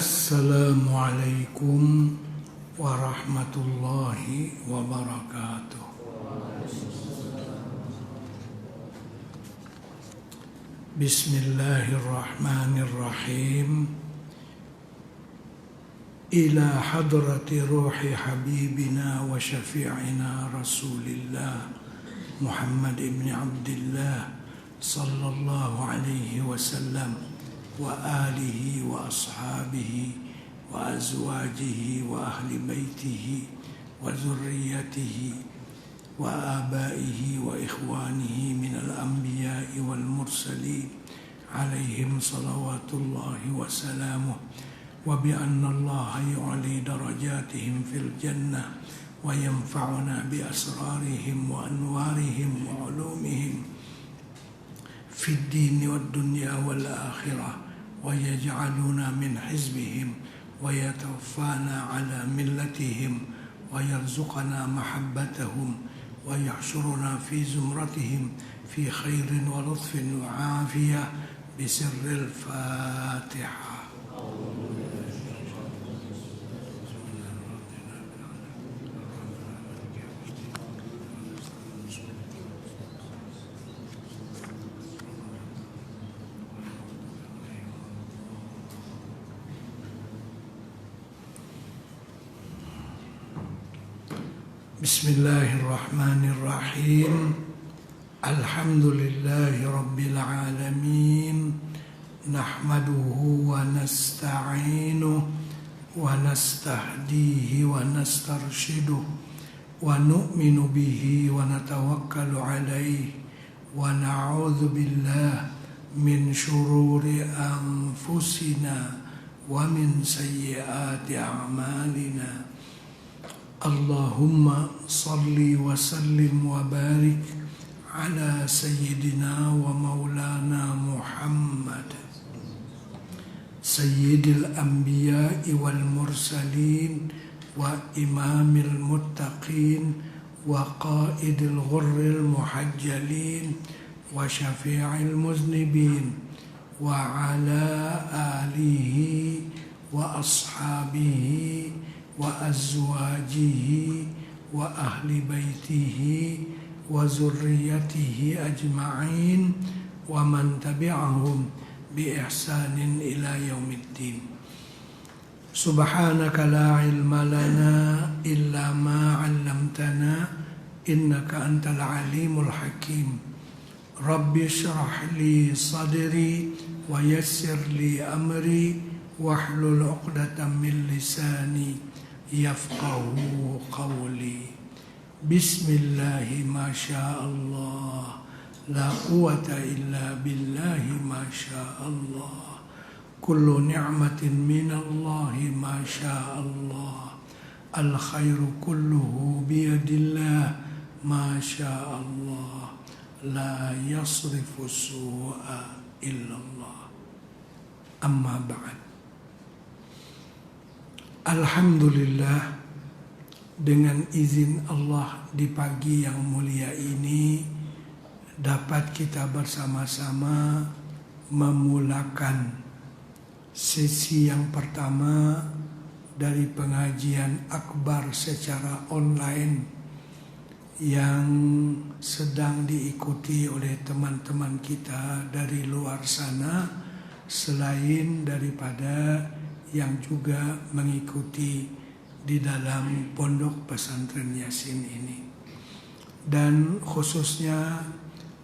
Assalamualaikum warahmatullahi wabarakatuh. Bismillahirrahmanirrahim. Ila hadrati ruhi habibina wa syafi'ina Rasulillah Muhammad ibn Abdullah sallallahu alaihi wasallam wa alihi wa ashabihi wa azwajihi wa ahli baitihi wa zurriyatihi wa abaihi wa ikhwanihi minal anbiya'i wal mursalin alaihim salawatullahi wa salamuh wa bi anna Allah yu'li darajatihim fil jannah wa yanfa'una bi asrarihim wa anwarihim wa ulumihim fid dini wad dunya wal akhirah wa yaj'aluna min hizbihim wa yatawaffana ala millatihim wa yarzuqana mahabbatahum wa yahshuruna fi zumratihim fi khairin wa lutfin wa afiyah bisirril Fatihah. Bismillahirrahmanirrahim. Alhamdulillahi rabbil alamin. Nahmaduhu wa nasta'inuhu wa nastahdihi wa nastarshiduhu wa nu'minu bihi wa natawakkalu alaihi wa na'udzu billahi min syururi anfusina wa min sayyiati a'malina. Allahumma salli wa sallim wa barik ala sayyidina wa maulana Muhammad sayyidil anbiya'i wal mursalin wa imamil muttaqin wa qaidil ghurril muhajjalin wa syafi'il muznibin wa ala alihi wa ashabihi wa azwajihi wa ahli baitihi wa zurriyatihi ajma'in wa man tabi'ahum bi ihsanin ila yaumiddin. Subhanaka la ilma lana illa ma 'allamtana innaka antal alimul hakim. Rabbi shrah li sadri wa yassir li amri wahlul 'uqdatam min lisani yafqahu qawli. Bismillahi ma sya'allah, la quwata illa billahi ma sya'allah. Kullu ni'matin minallahi ma sya'allah. Al khairu kulluhu biyadillah ma sya'allah. La yasrifu su'a illallah. Amma ba'd. Alhamdulillah, dengan izin Allah di pagi yang mulia ini dapat kita bersama-sama memulakan sesi yang pertama dari pengajian akbar secara online yang sedang diikuti oleh teman-teman kita dari luar sana, selain daripada yang juga mengikuti di dalam pondok pesantren Yasin ini. Dan khususnya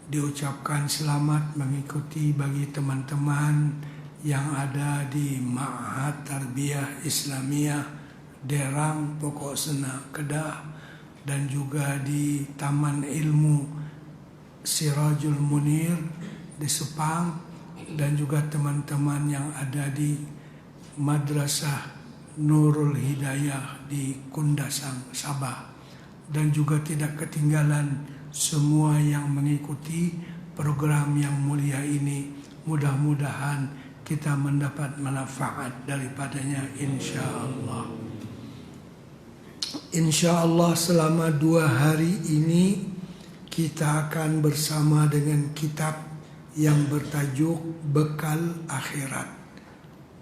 diucapkan selamat mengikuti bagi teman-teman yang ada di Ma'had Tarbiyah Islamiyah Derang Pokok Sena Kedah, dan juga di Taman Ilmu Sirajul Munir di Sepang, dan juga teman-teman yang ada di Madrasah Nurul Hidayah di Kundasang, Sabah, dan juga tidak ketinggalan semua yang mengikuti program yang mulia ini. Mudah-mudahan kita mendapat manfaat daripadanya, insyaallah. Insyaallah selama 2 hari ini kita akan bersama dengan kitab yang bertajuk Bekal Akhirat.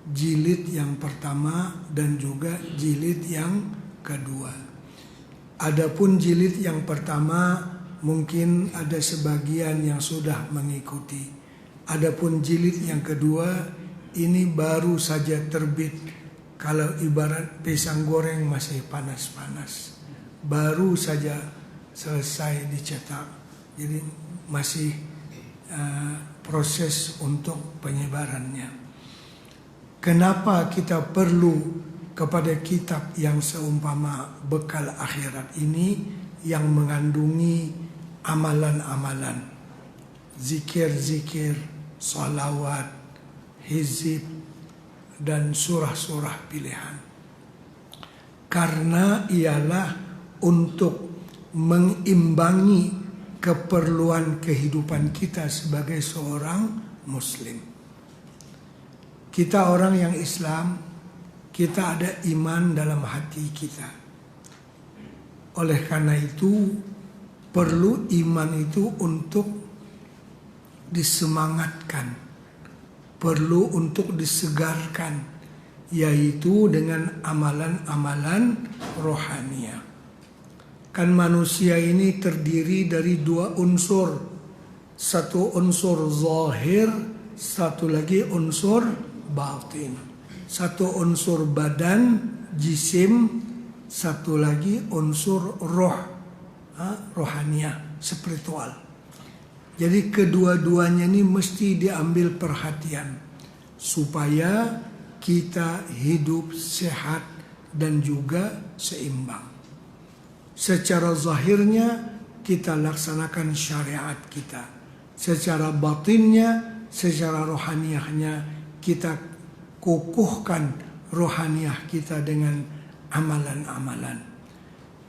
jilid yang pertama dan juga jilid yang kedua. Adapun jilid yang pertama mungkin ada sebagian yang sudah mengikuti. Adapun jilid yang kedua ini baru saja terbit. Kalau ibarat pisang goreng masih panas-panas, baru saja selesai dicetak. Jadi masih proses untuk penyebarannya. Kenapa kita perlu kepada kitab yang seumpama bekal akhirat ini yang mengandungi amalan-amalan, zikir-zikir, salawat, hizib, dan surah-surah pilihan? Karena ialah untuk mengimbangi keperluan kehidupan kita sebagai seorang muslim. Kita orang yang Islam, kita ada iman dalam hati kita. Oleh karena itu perlu iman itu untuk disemangatkan, perlu untuk disegarkan, yaitu dengan amalan-amalan rohaniah. Kan manusia ini terdiri dari dua unsur. Satu unsur zahir, satu lagi unsur batin. Satu unsur badan, jisim, satu lagi unsur roh, rohaniah, spiritual. Jadi kedua-duanya ini mesti diambil perhatian supaya kita hidup sehat dan juga seimbang. Secara zahirnya kita laksanakan syariat kita. Secara batinnya, secara rohaniahnya kita kukuhkan rohaniah kita dengan amalan-amalan.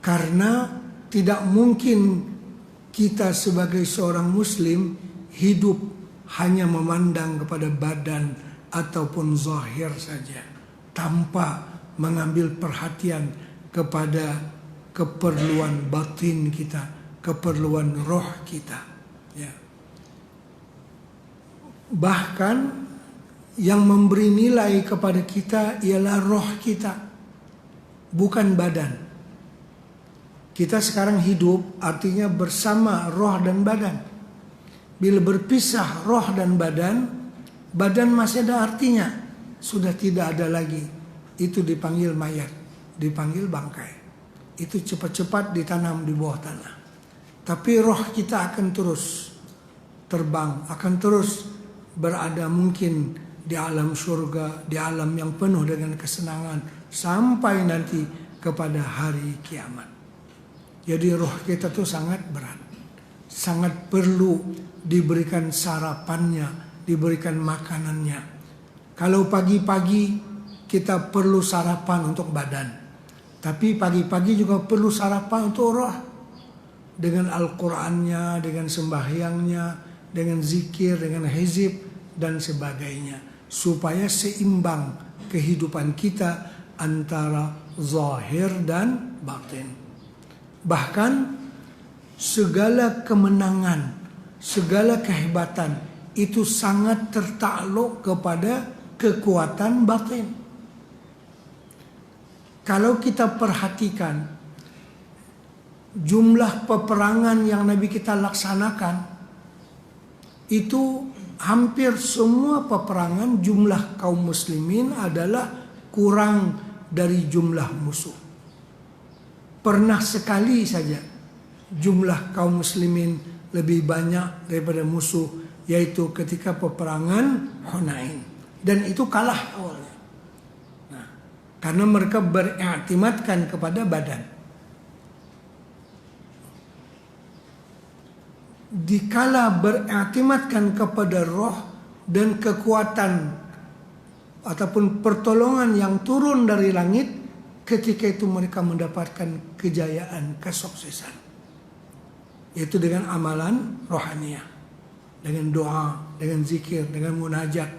Karena tidak mungkin kita sebagai seorang muslim hidup hanya memandang kepada badan ataupun zahir saja, tanpa mengambil perhatian kepada keperluan batin kita, keperluan roh kita. Ya. Bahkan yang memberi nilai kepada kita ialah roh kita, bukan badan. Kita sekarang hidup artinya bersama roh dan badan. Bila berpisah roh dan badan, badan masih ada artinya, sudah tidak ada lagi. Itu dipanggil mayat, dipanggil bangkai. Itu cepat-cepat ditanam di bawah tanah. Tapi roh kita akan terus terbang, akan terus berada mungkin di alam surga, di alam yang penuh dengan kesenangan sampai nanti kepada hari kiamat. Jadi roh kita tuh sangat berat, sangat perlu diberikan sarapannya, diberikan makanannya. Kalau pagi-pagi kita perlu sarapan untuk badan, tapi pagi-pagi juga perlu sarapan untuk roh. Dengan Al-Qur'annya, dengan sembahyangnya, dengan zikir, dengan hizib, dan sebagainya. Supaya seimbang kehidupan kita antara zahir dan batin. Bahkan segala kemenangan, segala kehebatan itu sangat tertakluk kepada kekuatan batin. Kalau kita perhatikan jumlah peperangan yang Nabi kita laksanakan, itu hampir semua peperangan jumlah kaum muslimin adalah kurang dari jumlah musuh. Pernah sekali saja jumlah kaum muslimin lebih banyak daripada musuh, yaitu ketika peperangan Hunain. Dan itu kalah awalnya. Karena mereka beriktimadkan kepada badan. Dikala beriktimadkan kepada roh dan kekuatan ataupun pertolongan yang turun dari langit, ketika itu mereka mendapatkan kejayaan, kesuksesan. Yaitu dengan amalan rohaniah, dengan doa, dengan zikir, dengan munajat.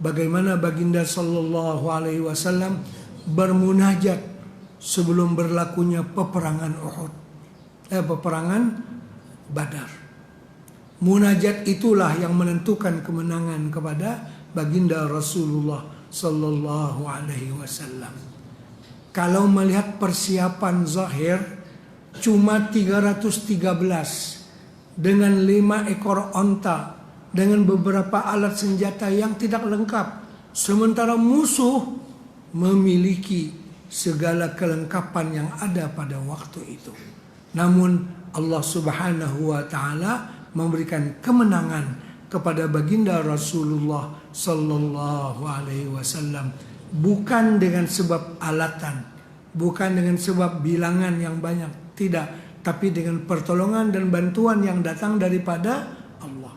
Bagaimana baginda sallallahu alaihi wasallam bermunajat sebelum berlakunya peperangan Uhud, peperangan Badar. Munajat itulah yang menentukan kemenangan kepada baginda Rasulullah sallallahu alaihi wasallam. Kalau melihat persiapan zahir cuma 313 dengan 5 ekor onta, dengan beberapa alat senjata yang tidak lengkap, sementara musuh memiliki segala kelengkapan yang ada pada waktu itu. Namun Allah Subhanahu wa taala memberikan kemenangan kepada baginda Rasulullah sallallahu alaihi wasallam, bukan dengan sebab alatan, bukan dengan sebab bilangan yang banyak, tidak, tapi dengan pertolongan dan bantuan yang datang daripada Allah.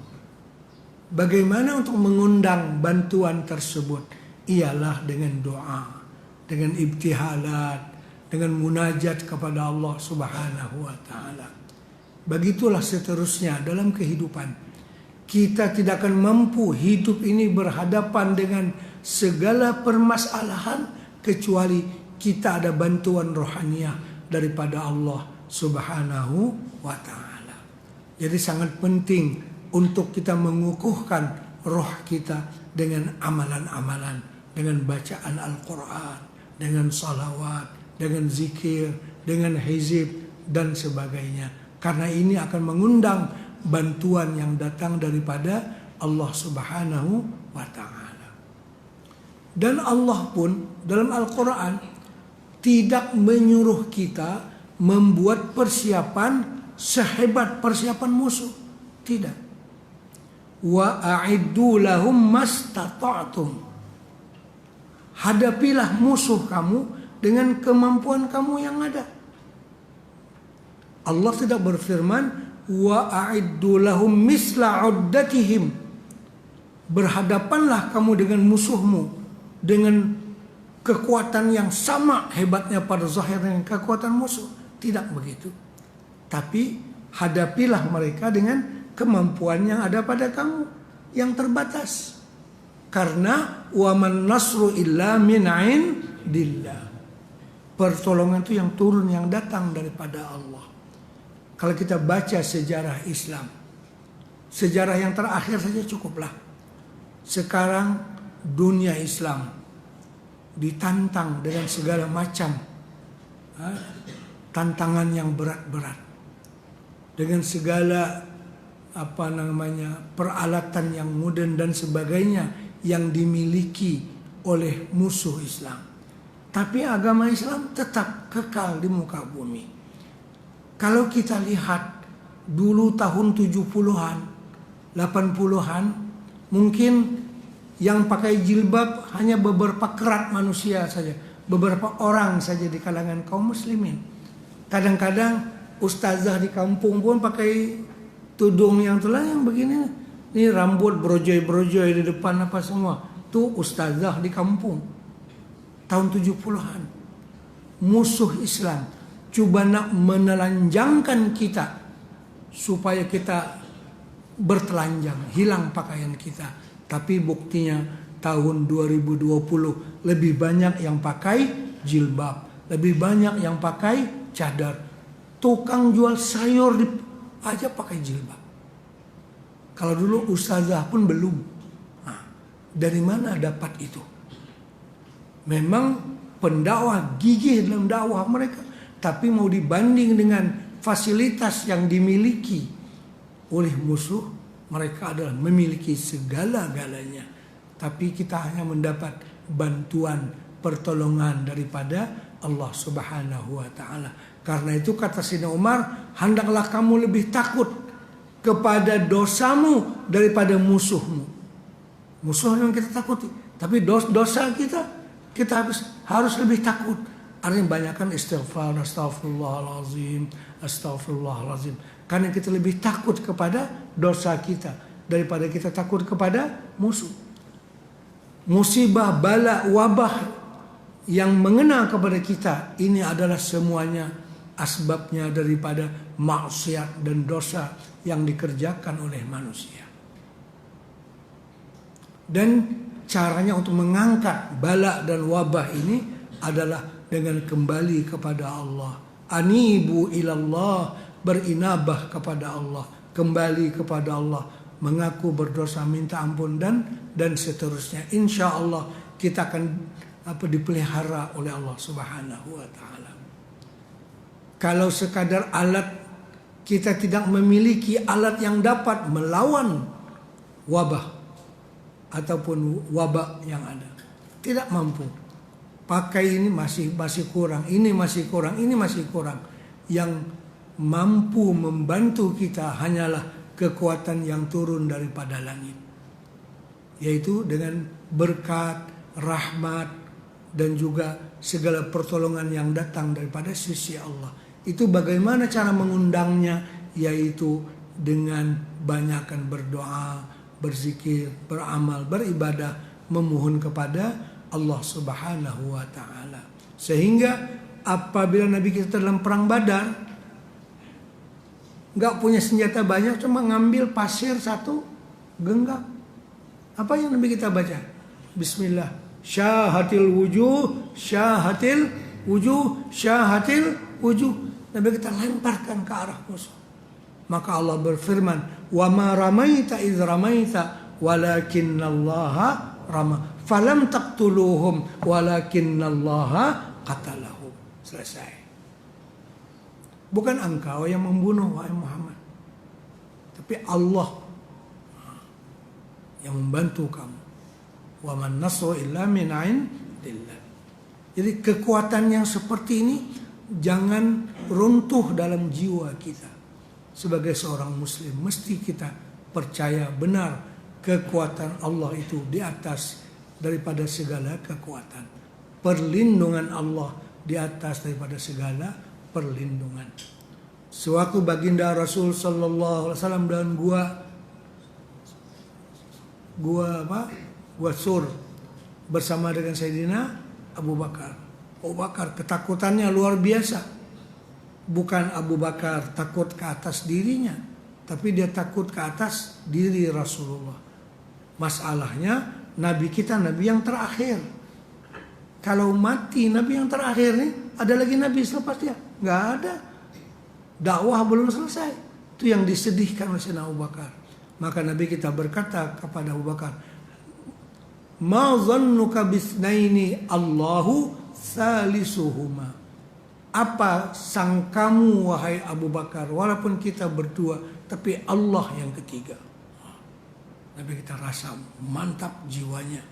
Bagaimana untuk mengundang bantuan tersebut? Ialah dengan doa, dengan ibtihalat, dengan munajat kepada Allah Subhanahu wa taala. Begitulah seterusnya dalam kehidupan. Kita tidak akan mampu hidup ini berhadapan dengan segala permasalahan kecuali kita ada bantuan rohaniah daripada Allah Subhanahu wa taala. Jadi sangat penting untuk kita mengukuhkan roh kita dengan amalan-amalan, dengan bacaan Al-Quran, dengan salawat, dengan zikir, dengan hizib dan sebagainya. Karena ini akan mengundang bantuan yang datang daripada Allah Subhanahu wa ta'ala. Dan Allah pun dalam Al-Quran tidak menyuruh kita membuat persiapan sehebat persiapan musuh. Tidak. Wa a'iddu lahum mastata'tum. Hadapilah musuh kamu dengan kemampuan kamu yang ada. Allah tidak berfirman wa a'iddu lahum misla 'uddatihim. Berhadapanlah kamu dengan musuhmu dengan kekuatan yang sama hebatnya pada zahir dengan kekuatan musuh. Tidak begitu. Tapi hadapilah mereka dengan kemampuan yang ada pada kamu yang terbatas. Karena wa man nasru illa min 'indillah. Pertolongan itu yang turun, yang datang daripada Allah. Kalau kita baca sejarah Islam, sejarah yang terakhir saja cukuplah. Sekarang dunia Islam ditantang dengan segala macam tantangan yang berat-berat, dengan segala peralatan yang modern dan sebagainya yang dimiliki oleh musuh Islam. Tapi agama Islam tetap kekal di muka bumi. Kalau kita lihat dulu tahun 70-an, 80-an, mungkin yang pakai jilbab hanya beberapa kerat manusia saja, beberapa orang saja di kalangan kaum muslimin. Kadang-kadang ustazah di kampung pun pakai tudung yang begini, ini rambut brojoi-brojoi di depan apa semua. Itu ustazah di kampung. Tahun 70-an. Musuh Islam coba nak menelanjangkan kita supaya kita bertelanjang, hilang pakaian kita. Tapi buktinya tahun 2020 lebih banyak yang pakai jilbab, lebih banyak yang pakai cadar. Tukang jual sayur aja pakai jilbab. Kalau dulu ustazah pun belum. Nah, dari mana dapat itu? Memang pendakwah gigih dalam dakwah mereka, tapi mau dibanding dengan fasilitas yang dimiliki oleh musuh, mereka adalah memiliki segala-galanya. Tapi kita hanya mendapat bantuan, pertolongan daripada Allah Subhanahu wa ta'ala. Karena itu kata Sayyidina Umar, hendaklah kamu lebih takut kepada dosamu daripada musuhmu. Musuh yang kita takuti, tapi dosa kita harus lebih takut. Artinya banyakkan istighfar, astagfirullahalazim, astagfirullahalazim. Karena kita lebih takut kepada dosa kita daripada kita takut kepada musuh. Musibah, bala, wabah yang mengena kepada kita, ini adalah semuanya asbabnya daripada maksiat dan dosa yang dikerjakan oleh manusia. Dan caranya untuk mengangkat bala dan wabah ini adalah dengan kembali kepada Allah. Anibu ilallah, berinabah kepada Allah, kembali kepada Allah, mengaku berdosa, minta ampun dan seterusnya. Insya Allah kita akan dipelihara oleh Allah Subhanahu wa taala. Kalau sekadar alat, kita tidak memiliki alat yang dapat melawan wabah ataupun wabak yang ada. Tidak mampu. Pakai ini masih kurang, ini masih kurang, ini masih kurang. Yang mampu membantu kita hanyalah kekuatan yang turun daripada langit. Yaitu dengan berkat, rahmat, dan juga segala pertolongan yang datang daripada sisi Allah. Itu bagaimana cara mengundangnya, yaitu dengan banyakkan berdoa, berzikir, beramal, beribadah, memohon kepada Allah Subhanahu wa taala. Sehingga apabila Nabi kita dalam perang Badar, nggak punya senjata banyak, cuma ngambil pasir satu genggam. Apa yang Nabi kita baca? Bismillah. Syahatil wujuh, syahatil wujuh, syahatil wujuh. Nabi kita lemparkan ke arah musuh. Maka Allah berfirman, "Wa ma ramaita idz ramaita walakinnallaha rama. Falam taqtuluhum walakinnallaha qatalahum." Selesai. Bukan engkau yang membunuh, wahai Muhammad, tapi Allah yang membantu kamu. Wa man nasru illa min indillah. Jadi kekuatan yang seperti ini jangan runtuh dalam jiwa kita. Sebagai seorang muslim mesti kita percaya benar kekuatan Allah itu di atas daripada segala kekuatan. Perlindungan Allah di atas daripada segala perlindungan. Sewaktu baginda Rasul sallallahu alaihi wasallam dalam gua Sur bersama dengan Sayyidina Abu Bakar. Abu Bakar ketakutannya luar biasa. Bukan Abu Bakar takut ke atas dirinya, tapi dia takut ke atas diri Rasulullah. Masalahnya Nabi kita Nabi yang terakhir. Kalau mati Nabi yang terakhir nih, ada lagi Nabi selepas dia? Nggak ada. Dakwah belum selesai. Itu yang disedihkan oleh Sayyidina Abu Bakar. Maka Nabi kita berkata kepada Abu Bakar, "Ma dhannuka bisnaini Allahu salisuhuma." Apa sangkamu wahai Abu Bakar, walaupun kita berdua, tapi Allah yang ketiga. Nabi kita rasa mantap jiwanya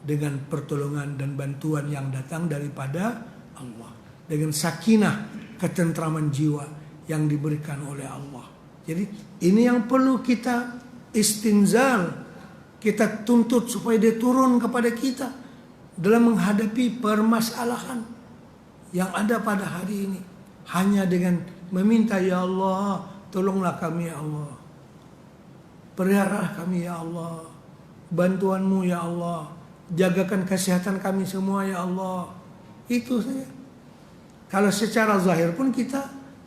dengan pertolongan dan bantuan yang datang daripada Allah. Dengan sakinah, ketentraman jiwa yang diberikan oleh Allah. Jadi ini yang perlu kita istinzal, kita tuntut supaya dia turun kepada kita dalam menghadapi permasalahan yang ada pada hari ini. Hanya dengan meminta, ya Allah, tolonglah kami ya Allah. Peliharalah kami ya Allah. Bantuanmu ya Allah. Jagakan kesehatan kami semua ya Allah. Itu saja. Kalau secara zahir pun kita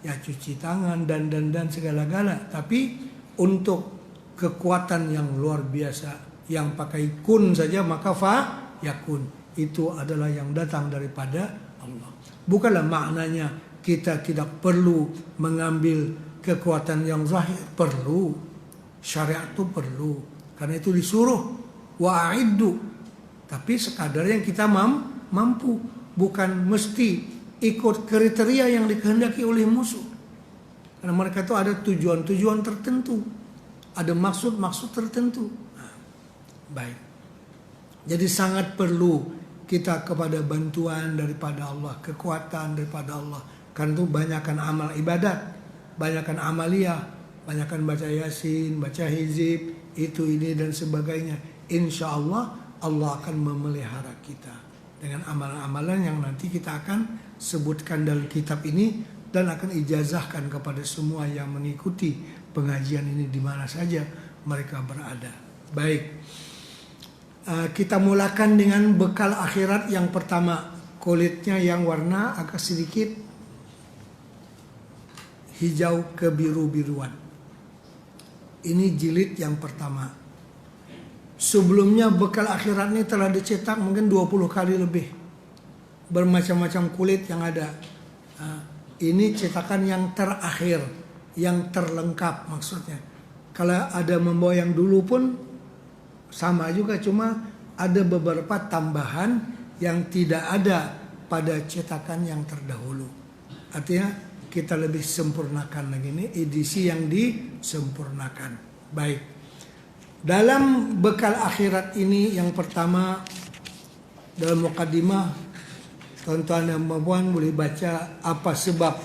ya cuci tangan dan segala-gala. Tapi untuk kekuatan yang luar biasa, yang pakai kun saja maka yakun. Itu adalah yang datang daripada Allah. Bukanlah maknanya kita tidak perlu mengambil kekuatan yang zahir. Perlu. Syariat itu perlu. Karena itu disuruh. Wa'iddu. Tapi sekadar yang kita mampu. Bukan mesti ikut kriteria yang dikehendaki oleh musuh. Karena mereka itu ada tujuan-tujuan tertentu. Ada maksud-maksud tertentu. Nah, baik. Jadi sangat perlu kita kepada bantuan daripada Allah, kekuatan daripada Allah. Karena itu banyakkan amal ibadat, banyakkan amaliyah, banyakkan baca yasin, baca hizib, itu ini dan sebagainya. Insya Allah Allah akan memelihara kita dengan amalan-amalan yang nanti kita akan sebutkan dalam kitab ini dan akan ijazahkan kepada semua yang mengikuti pengajian ini di mana saja mereka berada. Baik. Kita mulakan dengan bekal akhirat yang pertama. Kulitnya yang warna agak sedikit hijau kebiru-biruan. Ini jilid yang pertama. Sebelumnya bekal akhirat ini telah dicetak mungkin 20 kali lebih. Bermacam-macam kulit yang ada. Ini cetakan yang terakhir, yang terlengkap maksudnya. Kalau ada membawa yang dulu pun sama juga, cuma ada beberapa tambahan yang tidak ada pada cetakan yang terdahulu. Artinya kita lebih sempurnakan lagi, ini edisi yang disempurnakan. Baik. Dalam bekal akhirat ini yang pertama, dalam mukadimah, tuan-tuan dan puan boleh baca apa sebab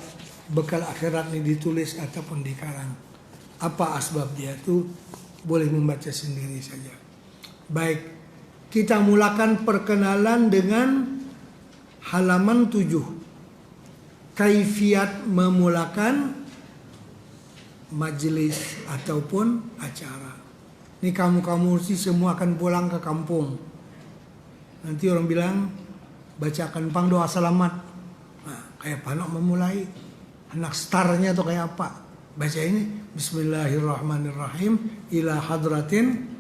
bekal akhirat ini ditulis ataupun dikarang. Apa asbab dia itu boleh membaca sendiri saja. Baik, kita mulakan perkenalan dengan halaman 7. Kaifiat memulakan majelis ataupun acara. Ini kamu-kamu sih semua akan pulang ke kampung. Nanti orang bilang bacakan pang doa selamat. Nah, kayak apa nak memulai? Anak starnya tuh kayak apa? Baca ini Bismillahirrahmanirrahim ila hadratin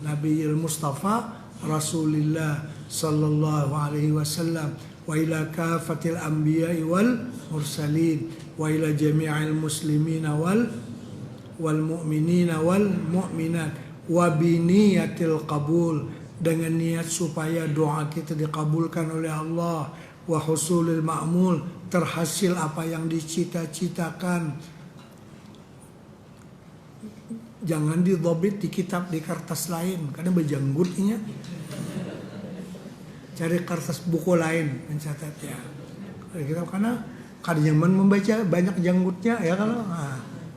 Nabiyil Mustafa Rasulillah sallallahu alaihi wasallam wa ila kafatil anbiya'i wal mursalin wa ila jami'il muslimina wal mu'minina wal mu'minat wa biniyatil qabul, dengan niat supaya doa kita dikabulkan oleh Allah, wa husulil ma'mul, terhasil apa yang dicita-citakan. Jangan didobit di kitab, di kertas lain, karena berjanggutnya. Cari kertas buku lain mencatatnya. Karena kada nyaman membaca, banyak janggutnya ya kalau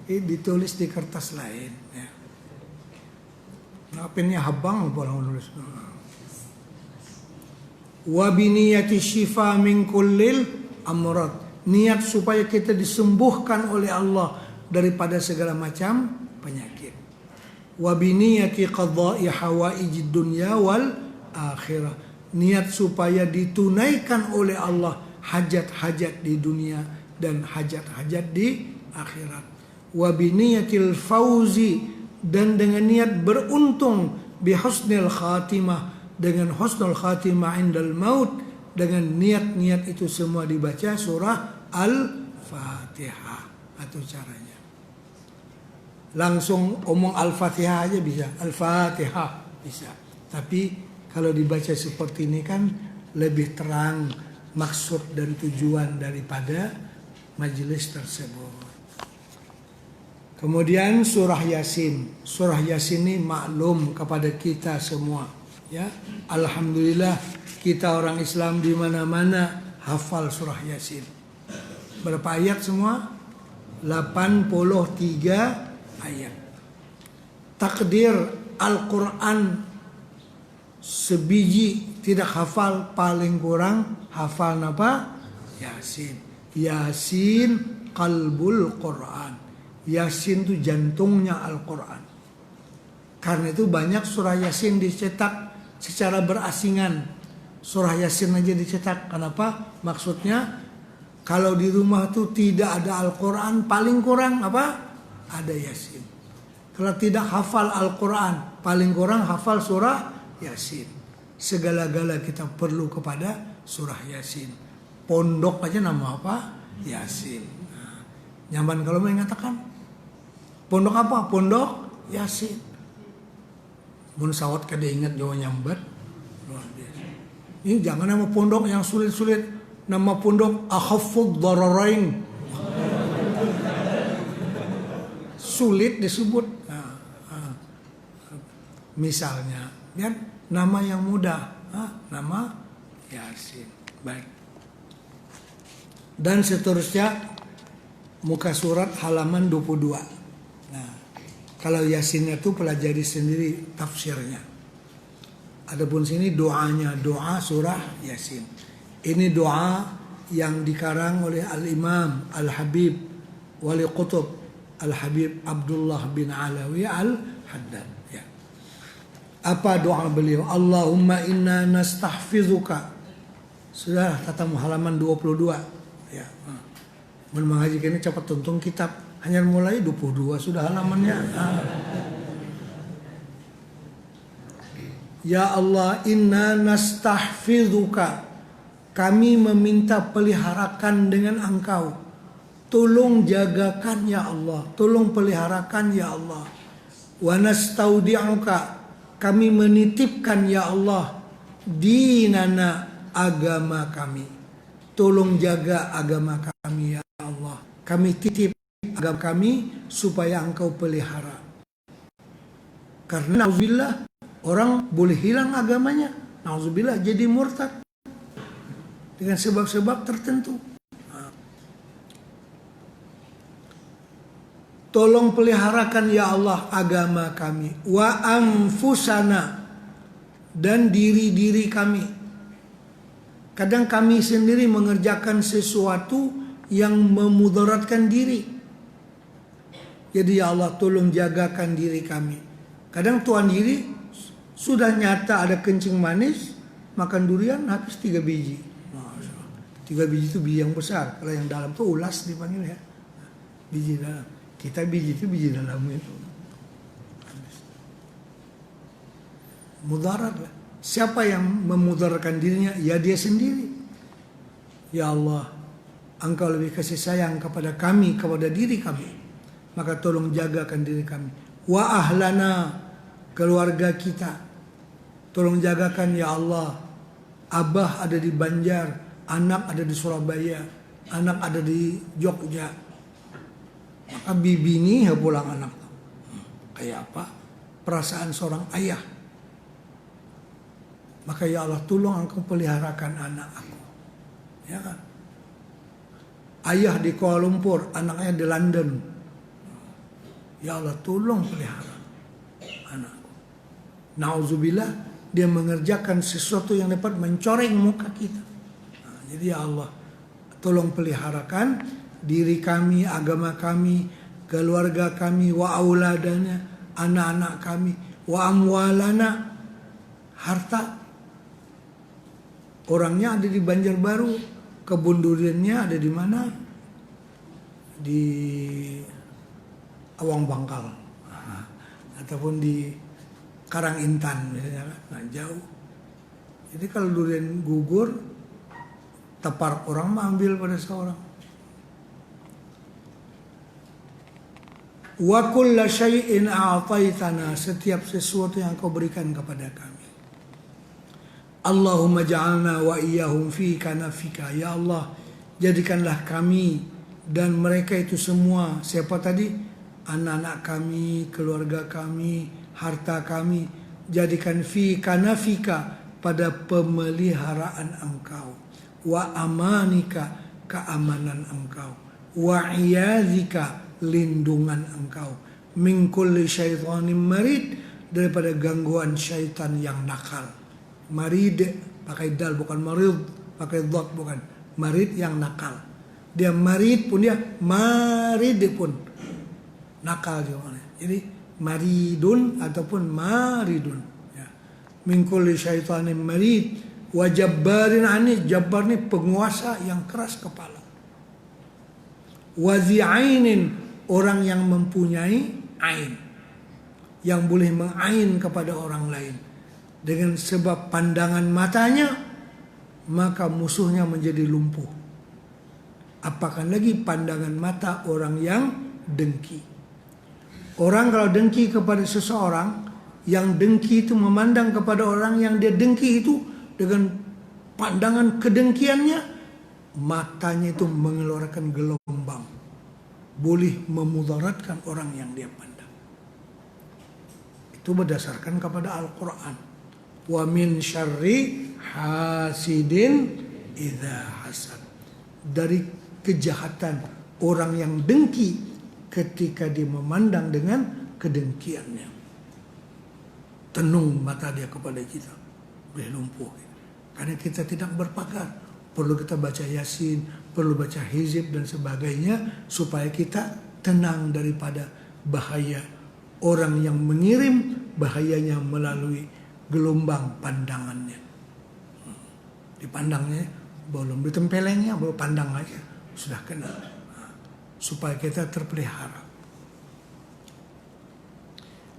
ditulis di kertas lain. Ya. Ngapainnya habang pulang nulis. Wa biniyati syifa min kullil amrad. Niat supaya kita disembuhkan oleh Allah daripada segala macam penyakit. Wa biniyati qadha'i hawaijid dunya wal akhirah. Niat supaya ditunaikan oleh Allah hajat-hajat di dunia dan hajat-hajat di akhirat. Wa biniyatil fauzi, dan dengan niat beruntung, bihusnil khatimah, dengan husnul khatimah indal maut. Dengan niat-niat itu semua dibaca surah Al-Fatihah. Atau caranya langsung omong Al-Fatihah aja bisa, Al-Fatihah bisa. Tapi kalau dibaca seperti ini kan lebih terang maksud dan tujuan daripada majelis tersebut. Kemudian surah Yasin. Surah Yasin ini maklum kepada kita semua, ya. Alhamdulillah kita orang Islam di mana-mana hafal surah Yasin. Berapa ayat semua? 83 ayat. Takdir Al-Quran sebiji tidak hafal, paling kurang hafal apa? Yasin. Yasin qalbul Quran. Yasin itu jantungnya Al-Quran. Karena itu banyak surah Yasin dicetak secara berasingan. Surah Yasin aja dicetak. Kenapa? Maksudnya kalau di rumah tuh tidak ada Al-Quran, paling kurang apa? Ada Yasin. Kalau tidak hafal Al-Quran, paling kurang hafal surah Yasin. Segala-gala kita perlu kepada surah Yasin. Pondok aja nama apa? Yasin. Nah, nyaman kalau mengatakan pondok apa? Pondok Yasin. Mun sawat kada ingat jawa nyambat. Luar biasa. Ini jangan nama pondok yang sulit-sulit. Nama pondok Akhafud Dararain. Sulit disebut. Misalnya, kan nama yang mudah, nama Yasin. Baik. Dan seterusnya muka surat halaman 22. Nah, kalau Yasinnya itu pelajari sendiri tafsirnya. Adapun sini doanya, doa surah Yasin. Ini doa yang dikarang oleh Al-Imam Al-Habib Wali Qutub Al-Habib Abdullah bin Alawi Al-Haddad. Ya. Apa doa beliau? Allahumma inna nastahfizuka. Sudah kata halaman 22. Ya. Mengaji ini cepat tuntung kitab. Hanya mulai 22 sudah halamannya. Ya Allah, inna nastahfizuka. Kami meminta peliharakan dengan Engkau. Tolong jagakan ya Allah. Tolong peliharakan ya Allah. Wa nastaudi'uka. kami menitipkan ya Allah dinana, agama kami. Tolong jaga agama kami ya Allah. Kami titip agama kami supaya Engkau pelihara. Karena nauzubillah orang boleh hilang agamanya. Nauzubillah jadi murtad dengan sebab-sebab tertentu. Tolong peliharakan ya Allah agama kami. Wa anfusana, dan diri-diri kami. Kadang kami sendiri mengerjakan sesuatu yang memudaratkan diri. Jadi ya Allah tolong jagakan diri kami. Kadang tuan diri sudah nyata ada kencing manis, makan durian habis 3 biji. 3 biji itu biji yang besar. Kalau yang dalam tuh ulas dipanggil ya. Biji dalam. Kita biji itu biji dalam itu. Mudarat lah. Siapa yang memudaratkan dirinya? Ya dia sendiri. Ya Allah, Engkau lebih kasih sayang kepada kami, kepada diri kami. Maka tolong jagakan diri kami. Wa ahlana, keluarga kita. Tolong jagakan ya Allah. Abah ada di Banjar, anak ada di Surabaya, anak ada di Jogja. Maka bibi ini pulang anak. Kayak apa? Perasaan seorang ayah. Maka ya Allah tolong Engkau peliharakan anak aku. Ya kan? Ayah di Kuala Lumpur, anaknya di London. Ya Allah tolong pelihara anakku. Nauzubillah, dia mengerjakan sesuatu yang dapat mencoreng muka kita. Jadi ya Allah tolong peliharakan diri kami, agama kami, keluarga kami, wa auladana, anak-anak kami, wa amwalana, harta. Orangnya ada di Banjarbaru, kebun duriannya ada di mana? Di Awang Bangkal, ataupun di Karangintan misalnya, nggak jauh. Jadi kalau durian gugur, tepar orang mah ambil pada seorang. Wa kulla syai'in a'taitana, setiap sesuatu yang Kau berikan kepada kami. Allahumma ja'alna wa iyyahum fika nafika. Ya Allah, jadikanlah kami dan mereka itu semua, siapa tadi? Anak-anak kami, keluarga kami, harta kami, jadikan fika nafika, pada pemeliharaan Engkau. Wa amanika, keamanan Engkau. Wa iyadzika, lindungan Engkau. Min kulli syaitanin marid, daripada gangguan syaitan yang nakal. Marid pakai dal, bukan marid pakai dot, bukan. Marid yang nakal. Dia marid pun dia marid pun nakal juga. Jadi maridun ataupun maridun. Ya. Min kulli syaitanin marid wa jabbarin anid. Jabbar ni penguasa yang keras kepala. Wa zi'ainin, orang yang mempunyai ain, yang boleh mengain kepada orang lain. Dengan sebab pandangan matanya, maka musuhnya menjadi lumpuh. Apakah lagi pandangan mata orang yang dengki. Orang kalau dengki kepada seseorang, yang dengki itu memandang kepada orang yang dia dengki itu dengan pandangan kedengkiannya, matanya itu mengeluarkan gelombang. Boleh memudaratkan orang yang dia pandang. Itu berdasarkan kepada Al-Quran. Wa min syarri hasidin idza hasad. Dari kejahatan orang yang dengki ketika dia memandang dengan kedengkiannya. Tenung mata dia kepada kita, boleh lumpuh. Karena kita tidak berpagar. Perlu kita baca Yasin, perlu baca Hizib dan sebagainya, supaya kita tenang daripada bahaya orang yang mengirim, bahayanya melalui gelombang pandangannya. Dipandangnya belum ditempelengnya, baru pandang aja sudah kena. Supaya kita terpelihara.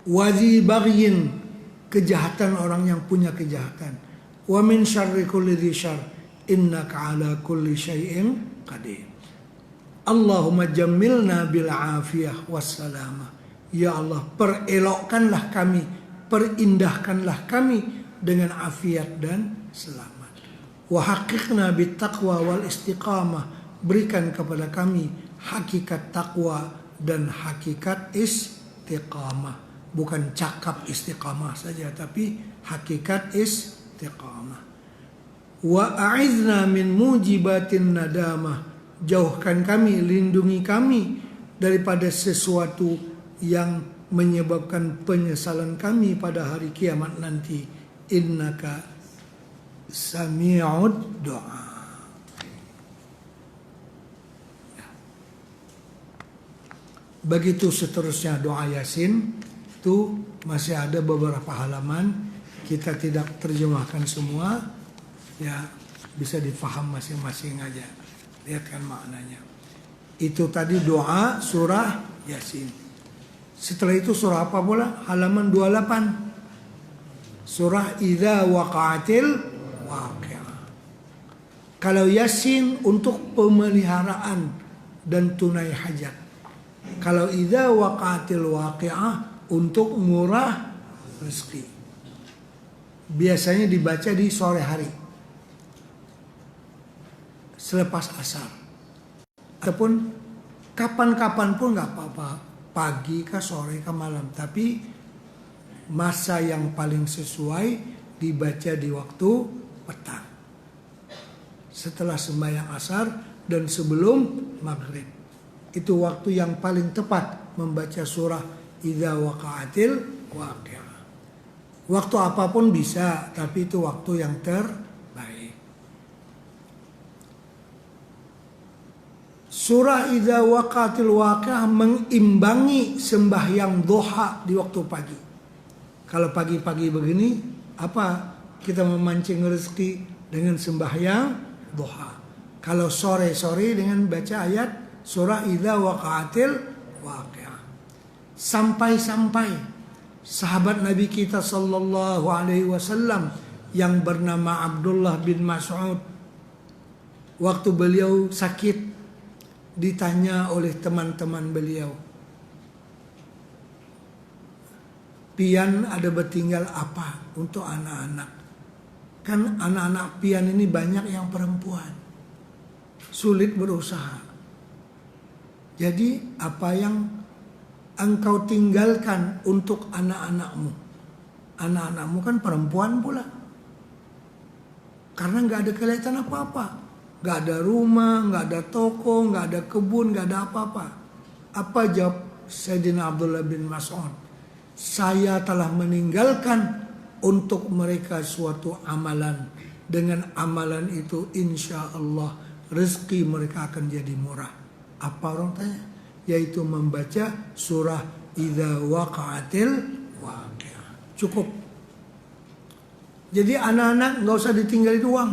Wazi baghin, kejahatan orang yang punya kejahatan. Wa min syarri kulli dzi syarr, innaka ala kulli syai'in qadir. Allahumma jammilna bil afiyah wassalamah. Ya Allah, perelokkanlah kami, perindahkanlah kami dengan afiat dan selamat. Wa haqiqna bit taqwa wal istiqamah, berikan kepada kami hakikat takwa dan hakikat istiqamah. Bukan cakap istiqamah saja, tapi hakikat istiqamah. Wa a'idna min mujibatin nadamah, jauhkan kami, lindungi kami daripada sesuatu yang menyebabkan penyesalan kami pada hari kiamat nanti. Innaka sami'ud doa. Begitu seterusnya doa Yasin. Itu masih ada beberapa halaman, kita tidak terjemahkan semua, ya bisa difaham masing-masing aja. Lihatkan maknanya. Itu tadi doa surah Yasin. Setelah itu surah apa pula? Halaman 28. Surah Idza Waqa'atil Waqi'ah. Kalau Yasin untuk pemeliharaan dan tunai hajat. Kalau Idza Waqa'atil Waqi'ah untuk murah rezeki. Biasanya dibaca di sore hari, selepas asar, ataupun kapan-kapan pun nggak apa-apa, pagi kah sore kah malam, tapi masa yang paling sesuai dibaca di waktu petang, setelah sembahyang asar dan sebelum maghrib. Itu waktu yang paling tepat membaca surah Idza Waqa'atil Waqi'ah. Waktu apapun bisa, tapi itu waktu yang terbaik. Surah Idza Waqa'atil Waqi'ah mengimbangi sembahyang duha di waktu pagi. Kalau pagi-pagi begini, apa kita memancing rezeki dengan sembahyang duha. Kalau sore-sore dengan baca ayat surah Idza Waqa'atil Waqi'ah. Sampai-sampai sahabat Nabi kita sallallahu alaihi wasallam yang bernama Abdullah bin Mas'ud, waktu beliau sakit, ditanya oleh teman-teman beliau, pian ada bertinggal apa untuk anak-anak? Kan anak-anak pian ini banyak yang perempuan, sulit berusaha. Jadi apa yang engkau tinggalkan untuk anak-anakmu? Anak-anakmu kan perempuan pula. Karena gak ada kelihatan apa-apa. Gak ada rumah, gak ada toko, gak ada kebun, gak ada apa-apa. Apa jawab Sayyidina Abdullah bin Mas'ud? Saya telah meninggalkan untuk mereka suatu amalan. Dengan amalan itu insya Allah rezeki mereka akan jadi murah. Apa orang tanya? Yaitu membaca surah Idza Waqa'atil Waqi'ah. Cukup. Jadi anak-anak gak usah ditinggalin uang,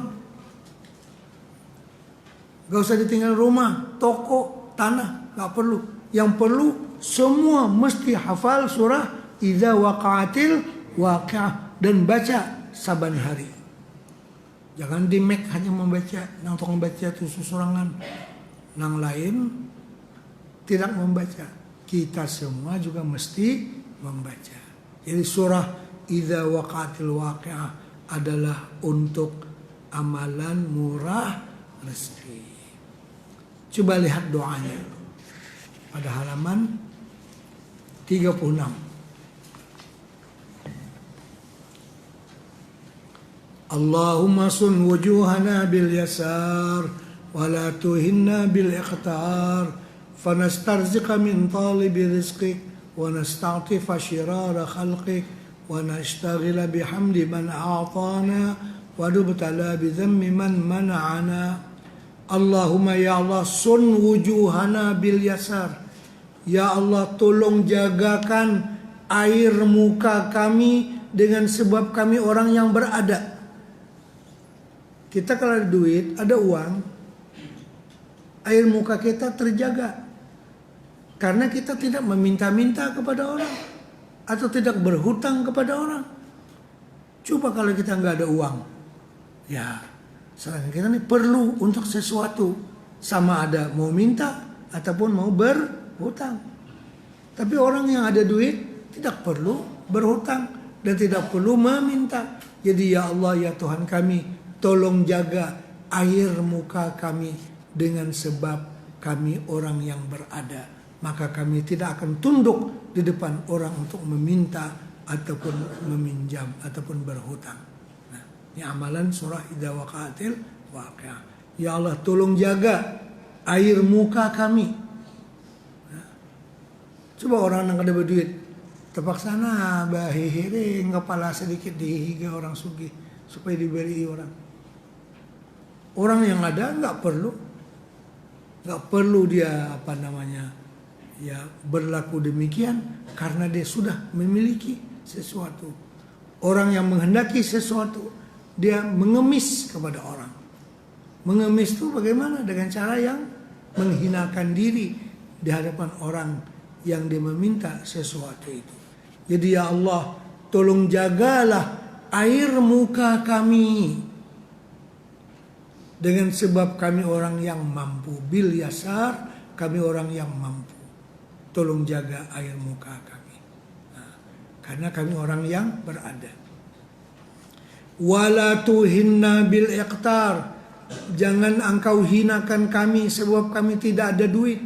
gak usah ditinggal rumah, toko, tanah, gak perlu. Yang perlu semua mesti hafal surah Idza Waqa'atil Waqi'ah dan baca saban hari. Jangan dimek hanya membaca, nang tong membaca itu susurangan, nang lain tidak membaca. Kita semua juga mesti membaca. Jadi surah Idza Waqa'atil Waqi'ah adalah untuk amalan murah rezeki. Coba lihat doanya pada halaman 36. Allahumma sun wujuhana bil yasar wa la tuhinna bil iqtar. فنسترزق من طالب رزقك ونستعطف شرار خلقك ونشتغل بحمد من أعطانا ونبتلى بذم من منعنا اللهم ya Allah sun wujuhana bil yasar. Ya Allah tolong jagakan air muka kami dengan sebab kami orang yang berada. Kita kalau ada duit, ada uang, air muka kita terjaga. Karena kita tidak meminta-minta kepada orang atau tidak berhutang kepada orang. Coba kalau kita nggak ada uang, ya sedangkan kita ini perlu untuk sesuatu, sama ada mau minta ataupun mau berhutang. Tapi orang yang ada duit tidak perlu berhutang dan tidak perlu meminta. Jadi ya Allah ya Tuhan kami, tolong jaga air muka kami dengan sebab kami orang yang berada. Maka kami tidak akan tunduk di depan orang untuk meminta ataupun meminjam ataupun berhutang. Nah, ini amalan surah Idza Waqa'atil Waqi'ah. Ya Allah tolong jaga air muka kami. Nah, coba orang yang ada berduit terpaksa bahihiring kepala sedikit dihiga orang sugih supaya diberi orang. Orang yang ada nggak perlu dia ya berlaku demikian karena dia sudah memiliki sesuatu. Orang yang menghendaki sesuatu dia mengemis kepada orang. Mengemis itu bagaimana? Dengan cara yang menghinakan diri di hadapan orang yang dia meminta sesuatu itu. Jadi ya Allah, tolong jagalah air muka kami. Dengan sebab kami orang yang mampu. Bil yasar, kami orang yang mampu. Tolong jaga air muka kami. Nah, karena kami orang yang berada. Wala tuhinna bil iqtar. Jangan engkau hinakan kami sebab kami tidak ada duit.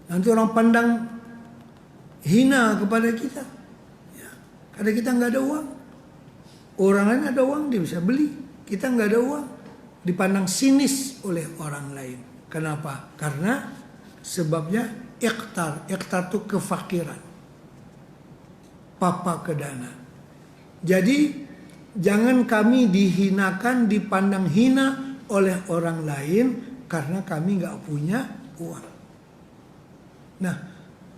Nanti orang pandang hina kepada kita. Ya, karena kita nggak ada uang. Orang lain ada uang dia bisa beli. Kita nggak ada uang. Dipandang sinis oleh orang lain. Kenapa? Karena sebabnya iqtar. Iqtar itu kefakiran. Papa ke dana. Jadi jangan kami dihinakan, dipandang hina oleh orang lain karena kami nggak punya uang. Nah,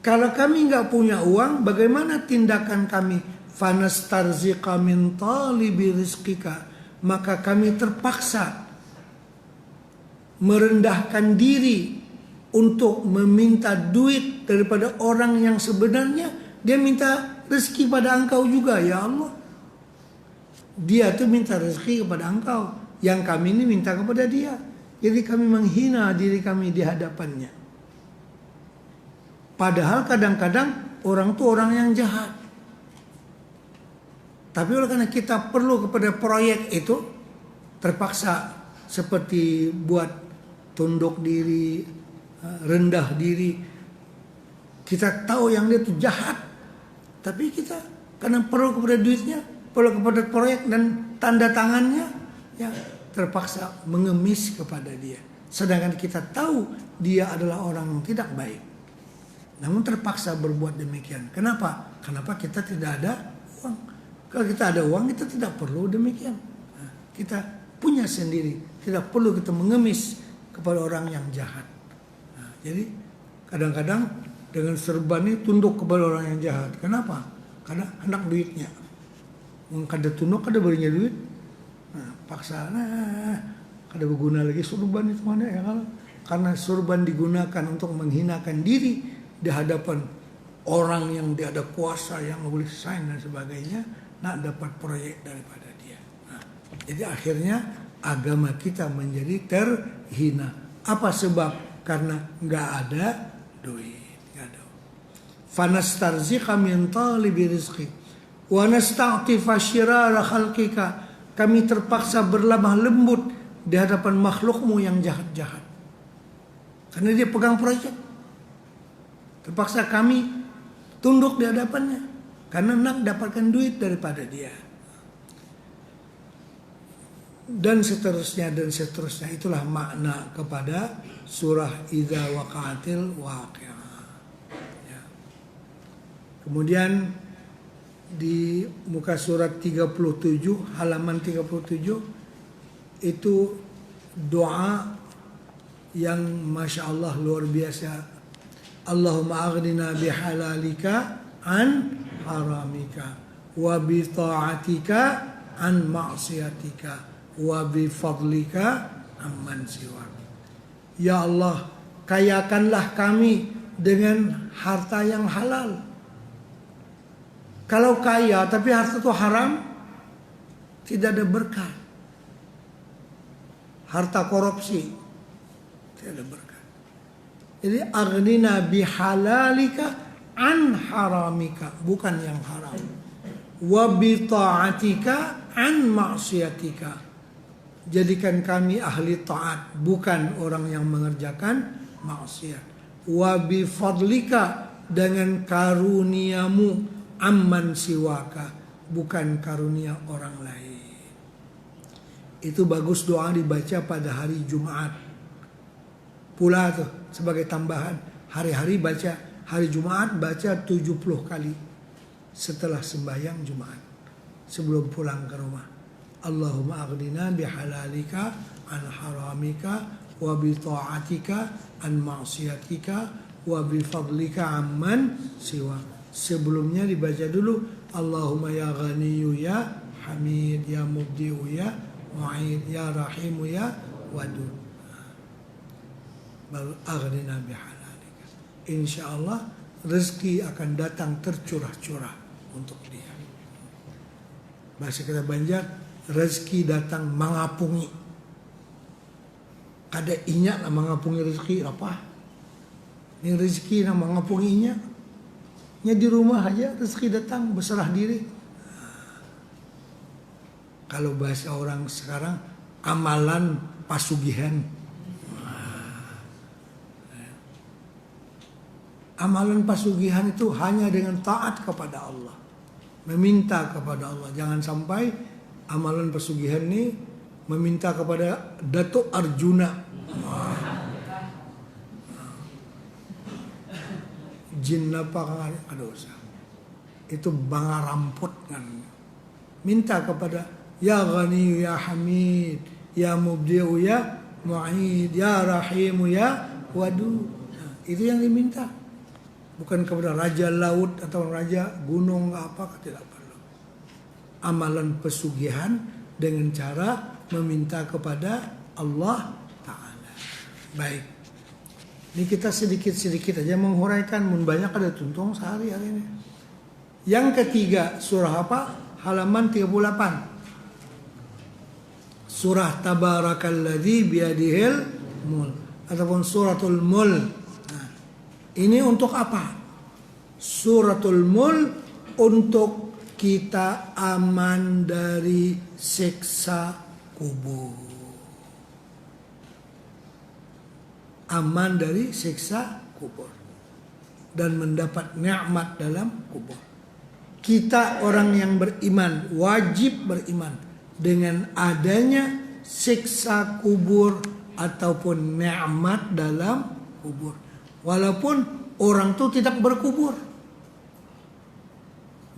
kalau kami nggak punya uang, bagaimana tindakan kami? Fanastarziqa min talibi rizqika. Maka kami terpaksa merendahkan diri untuk meminta duit daripada orang yang sebenarnya dia minta rezeki pada engkau juga ya Allah. Dia tuh minta rezeki kepada engkau, yang kami ini minta kepada dia. Jadi kami menghina diri kami di hadapannya. Padahal kadang-kadang orang tuh orang yang jahat. Tapi oleh karena kita perlu kepada proyek itu, terpaksa seperti buat tunduk diri, rendah diri. Kita tahu yang dia itu jahat, tapi kita karena perlu kepada duitnya, perlu kepada proyek dan tanda tangannya, ya terpaksa mengemis kepada dia. Sedangkan kita tahu dia adalah orang yang tidak baik. Namun terpaksa berbuat demikian. Kenapa? Kenapa kita tidak ada uang? Kalau kita ada uang, kita tidak perlu demikian. Nah, kita punya sendiri. Tidak perlu kita mengemis kepada orang yang jahat. Nah, jadi kadang-kadang dengan serban ini tunduk kepada orang yang jahat. Kenapa? Karena hendak duitnya. Kada tunduk, kada berinya duit. Nah, paksa. Kada berguna lagi surban itu mana ya kalau? Karena surban digunakan untuk menghinakan diri di hadapan orang yang dia ada kuasa, yang boleh sign dan sebagainya. Nak dapat proyek daripada dia. Nah, jadi akhirnya agama kita menjadi terhina. Apa sebab? Karena nggak ada duit. Fanastarziqa min talibi rizqi wa nasta'tifa syirara khalqika. Kami terpaksa berlemah lembut di hadapan makhlukmu yang jahat-jahat. Karena dia pegang proyek. Terpaksa kami tunduk di hadapannya. Karena nak dapatkan duit daripada dia. Dan seterusnya. Itulah makna kepada surah Idza Waqa'atil Waqi'ah. Ya. Kemudian di muka surat 37, halaman 37, itu doa yang Masya Allah luar biasa. Allahumma aghnina bihalalika an haramika wa bi ta'atika an ma'siyatika wa bi fadlika amman siwak. Ya Allah, kayakanlah kami dengan harta yang halal. Kalau kaya tapi harta itu haram, tidak ada berkah. Harta korupsi tidak ada berkah. Jadi aghnina bihalalika an haramika, bukan yang haram. Wa bi ta'atika an maksiatika. Jadikan kami ahli taat, bukan orang yang mengerjakan maksiat. Wa bi fadlika, dengan karuniamu, amman siwaka, bukan karunia orang lain. Itu bagus doa dibaca pada hari Jumat. Pula tuh sebagai tambahan, hari-hari baca, hari Jumat baca 70 kali setelah sembahyang Jumat, sebelum pulang ke rumah. Allahumma aghnina bihalalika an haramika wa bi ta'atika an ma'siyatika wa bi fadlika amman siwa. Sebelumnya dibaca dulu Allahumma ya ghaniyyu ya hamid ya mubdi'u ya mu'id ya rahimu ya wadud. Baru aghnina bihalalika. Insyaallah rezeki akan datang tercurah-curah untuk dia. Bahasa kita Banjar, rezeki datang mengapungi. Kada inya lah mengapungi rezeki apa? Ini rezeki yang mengapunginya. Nya di rumah aja rezeki datang berserah diri. Kalau bahasa orang sekarang, amalan pasugihan. Amalan pasugihan itu hanya dengan taat kepada Allah, meminta kepada Allah. Jangan sampai amalan pesugihan ini meminta kepada Datuk Arjuna, jin apa kan ada usah. Itu bangga ramput kan. Minta kepada ya Ghani ya Hamid ya Mubdi'u ya Mu'id ya Rahimu ya Wadud. Itu yang diminta. Bukan kepada raja laut atau raja gunung apa, tidak perlu. Amalan pesugihan dengan cara meminta kepada Allah Ta'ala. Baik. Ini kita sedikit-sedikit aja menghuraikan, mun banyak ada tuntung sehari hari ini. Yang ketiga, surah apa? Halaman 38. Surah Tabarakalladzi biyadihil mulk ataupun suratul mulk. Ini untuk apa? Suratul Mulk untuk kita aman dari siksa kubur. Aman dari siksa kubur. Dan mendapat nikmat dalam kubur. Kita orang yang beriman, wajib beriman dengan adanya siksa kubur ataupun nikmat dalam kubur. Walaupun orang itu tidak berkubur.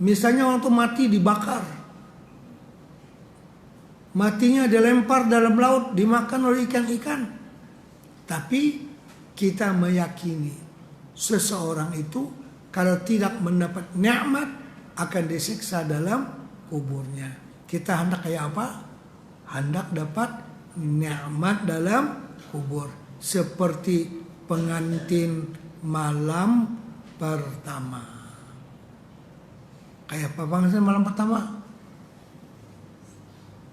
Misalnya orang itu mati dibakar. Matinya dilempar dalam laut, dimakan oleh ikan-ikan. Tapi kita meyakini seseorang itu kalau tidak mendapat nikmat akan disiksa dalam kuburnya. Kita hendak kayak apa? Hendak dapat nikmat dalam kubur. Seperti pengantin malam pertama. Kayak apa pengantin malam pertama?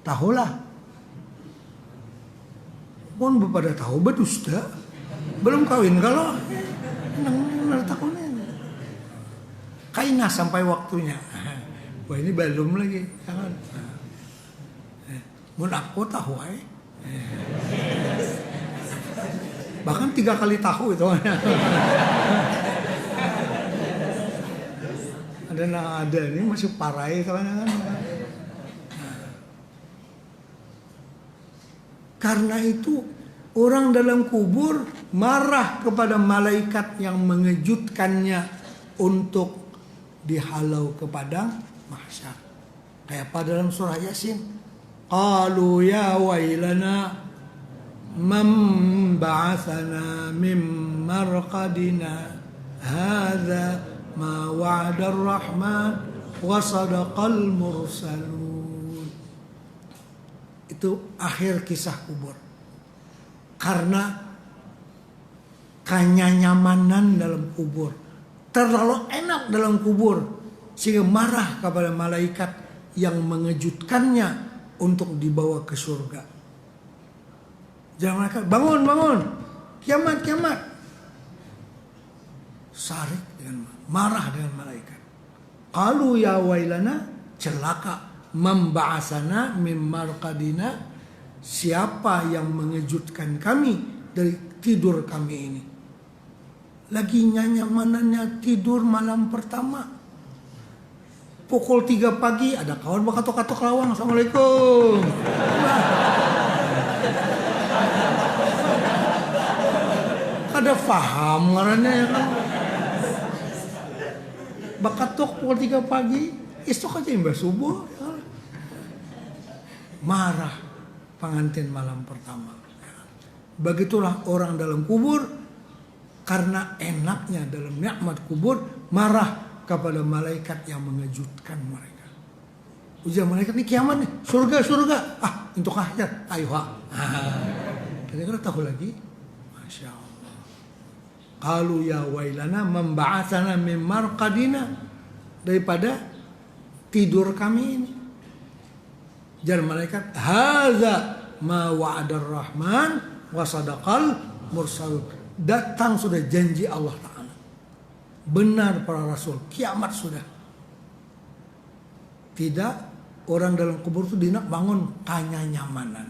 Tahulah. Pun pada tahu berdusta. Belum kawin kalau nang tahunya. Kainah sampai waktunya. Wah ini belum lagi. Jangan. Mun aku tahu bahkan 3 kali tahu itu. ada ini masih parai kan. Karena itu orang dalam kubur marah kepada malaikat yang mengejutkannya untuk dihalau ke padang mahsyar. Kayak apa dalam surah Yasin? Qalu ya wailana man ba'athana min marqadina hadza ma wa'ada ar-rahman wa sadaqal mursalun. Itu akhir kisah kubur. Karena kenyamanan dalam kubur, terlalu enak dalam kubur, sehingga marah kepada malaikat yang mengejutkannya untuk dibawa ke surga. Jangan mereka bangun, kiamat. sarik dengan marah dengan malaikat. Qalu ya wailana, celaka, memba'asana mim marqadina, siapa yang mengejutkan kami dari tidur kami ini. Lagi nyamanannya tidur malam pertama. Pukul 3 pagi ada kawan bakatok-katok lawang. Assalamualaikum. Ada faham ngarannya ya kan. Bakatok pukul 3 pagi, esok aja imbah subuh. Marah pengantin malam pertama. Begitulah orang dalam kubur. Karena enaknya dalam nikmat kubur, marah kepada malaikat yang mengejutkan mereka. Ujian malaikat ini kiamat nih, surga. Untuk akhirat, ayo kira-kira tahu lagi? Masya Allah. Qalu ya wailana memba'atsana min marqadina, daripada tidur kami ini. Jar malaikat, hadza ma wa'adar rahman wa sadaqal mursalun. Datang sudah janji Allah Ta'ala. Benar para rasul, kiamat sudah. Tidak, orang dalam kubur itu dinak bangun kanyanyamanan.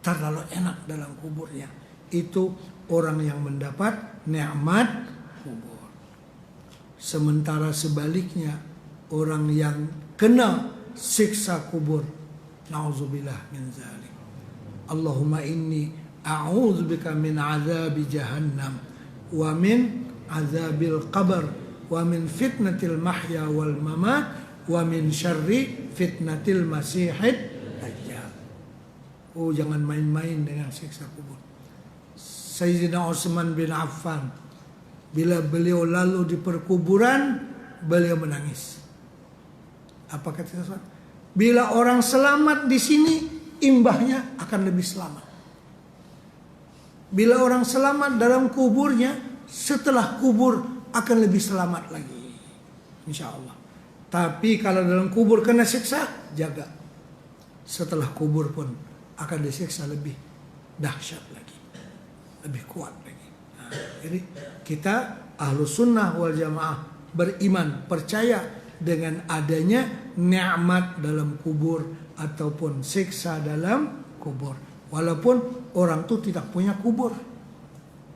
Terlalu enak dalam kuburnya. Itu orang yang mendapat nikmat kubur. Sementara sebaliknya, orang yang kena siksa kubur, na'udzubillah min zalik. Allahumma inni a'udzubika min azabi jahannam wa min azabil qabr wa min fitnatil mahya wal mamat wa min syarri fitnatil masihid dajjal. Oh, jangan main-main dengan siksa kubur. Sayyidina Utsman bin Affan, bila beliau lalu di perkuburan, beliau menangis. Apa kata Rasul? Bila orang selamat di sini, imbahnya akan lebih selamat. Bila orang selamat dalam kuburnya, setelah kubur akan lebih selamat lagi. Insya Allah. Tapi kalau dalam kubur kena siksa, jaga. Setelah kubur pun akan disiksa lebih dahsyat lagi. Lebih kuat lagi. Nah, jadi kita Ahlus Sunnah wal Jamaah beriman, percaya dengan adanya nikmat dalam kubur ataupun siksa dalam kubur. Walaupun orang itu tidak punya kubur.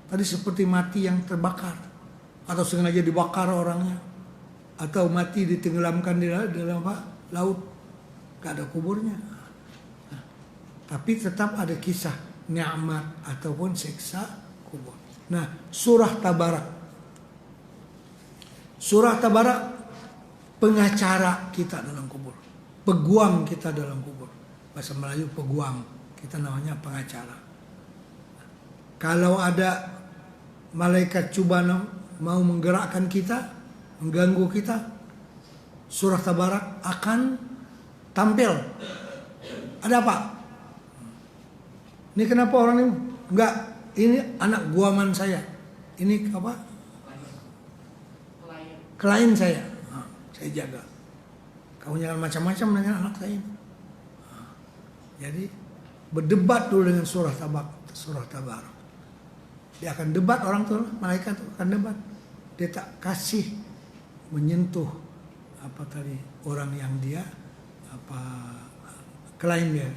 Tadi seperti mati yang terbakar. Atau sengaja dibakar orangnya. Atau mati ditenggelamkan di dalam laut. Gak ada kuburnya. Nah, tapi tetap ada kisah nikmat ataupun siksa kubur. Nah, surah Tabarak. Surah Tabarak pengacara kita dalam kubur. Peguam kita dalam kubur. Bahasa Melayu peguam. Kita namanya pengacara. Kalau ada malaikat coba mau menggerakkan kita, mengganggu kita, surah Tabarak akan tampil. Ada apa? Ini kenapa orang ini? Enggak, ini anak guaman saya. Ini apa? Klien saya. Nah, saya jaga. Kamu jangan macam-macam dengan anak saya. Nah, jadi berdebat dulu dengan surah Tabarak. Dia akan debat, orang tuh malaikat akan debat. Dia tak kasih menyentuh apa tadi orang yang dia klien dia.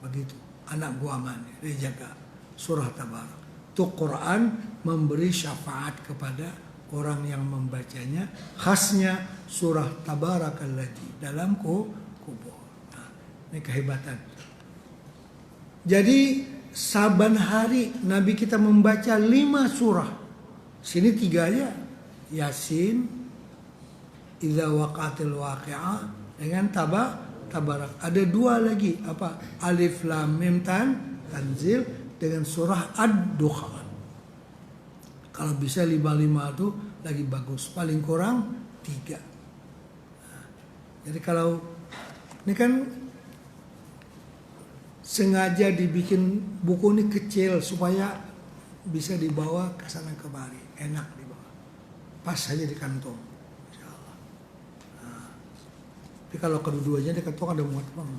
Begitu. Anak guaman dia jaga surah Tabarak. Itu Quran memberi syafaat kepada orang yang membacanya. Khasnya surah Tabarakalladzī dalam kubur. Nah, ini kehebatan. Jadi saban hari Nabi kita membaca 5 surah. Sini 3 aja. Yasin, Idza waqa'atil waqi'ah, dengan Tabarak. Ada 2 lagi, apa? Alif Lam Mim Tanzil, dengan surah Ad-Dukhan. Kalau bisa 5 itu lagi bagus. Paling kurang 3. Nah, jadi kalau ini kan sengaja dibikin buku ini kecil supaya bisa dibawa ke sana kemari, enak dibawa, pas saja di kantong, insya Allah. Nah, tapi kalau kedua-duanya di kantong ada muat banget,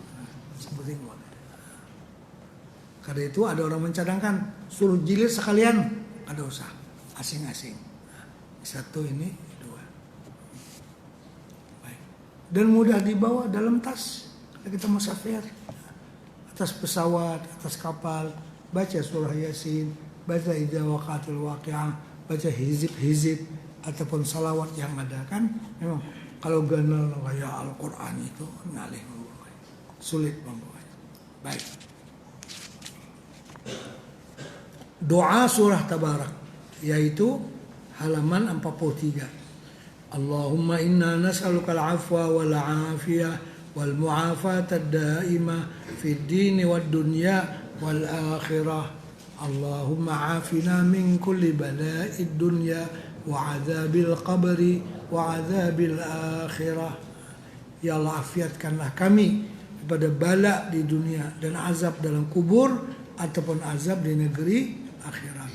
seperti muat. Karena itu ada orang mencadangkan suruh jilid sekalian, ada usah, asing-asing. Nah, Satu ini, dua. Baik. Dan mudah dibawa dalam tas. Kita musafir. Atas pesawat, atas kapal, baca surah Yasin, baca idza waqatil waqi'ah, baca hizib ataupun salawat yang ada kan. Memang kalau ganal kayak Al-Quran itu ngalih membawa, sulit membawa. Baik. Doa surah Tabarak yaitu halaman 43. Allahumma inna nas'aluka al-'afwa wal 'afiyah wal mu'afata ad-da'imah fid din wad dunya wal akhirah. Allahumma 'afina min kulli bala'id dunya wa 'adzabil qabri wa 'adzabil akhirah. Ya Allah, afiatkanlah kami daripada bala di dunia dan azab dalam kubur ataupun azab di negeri akhirat.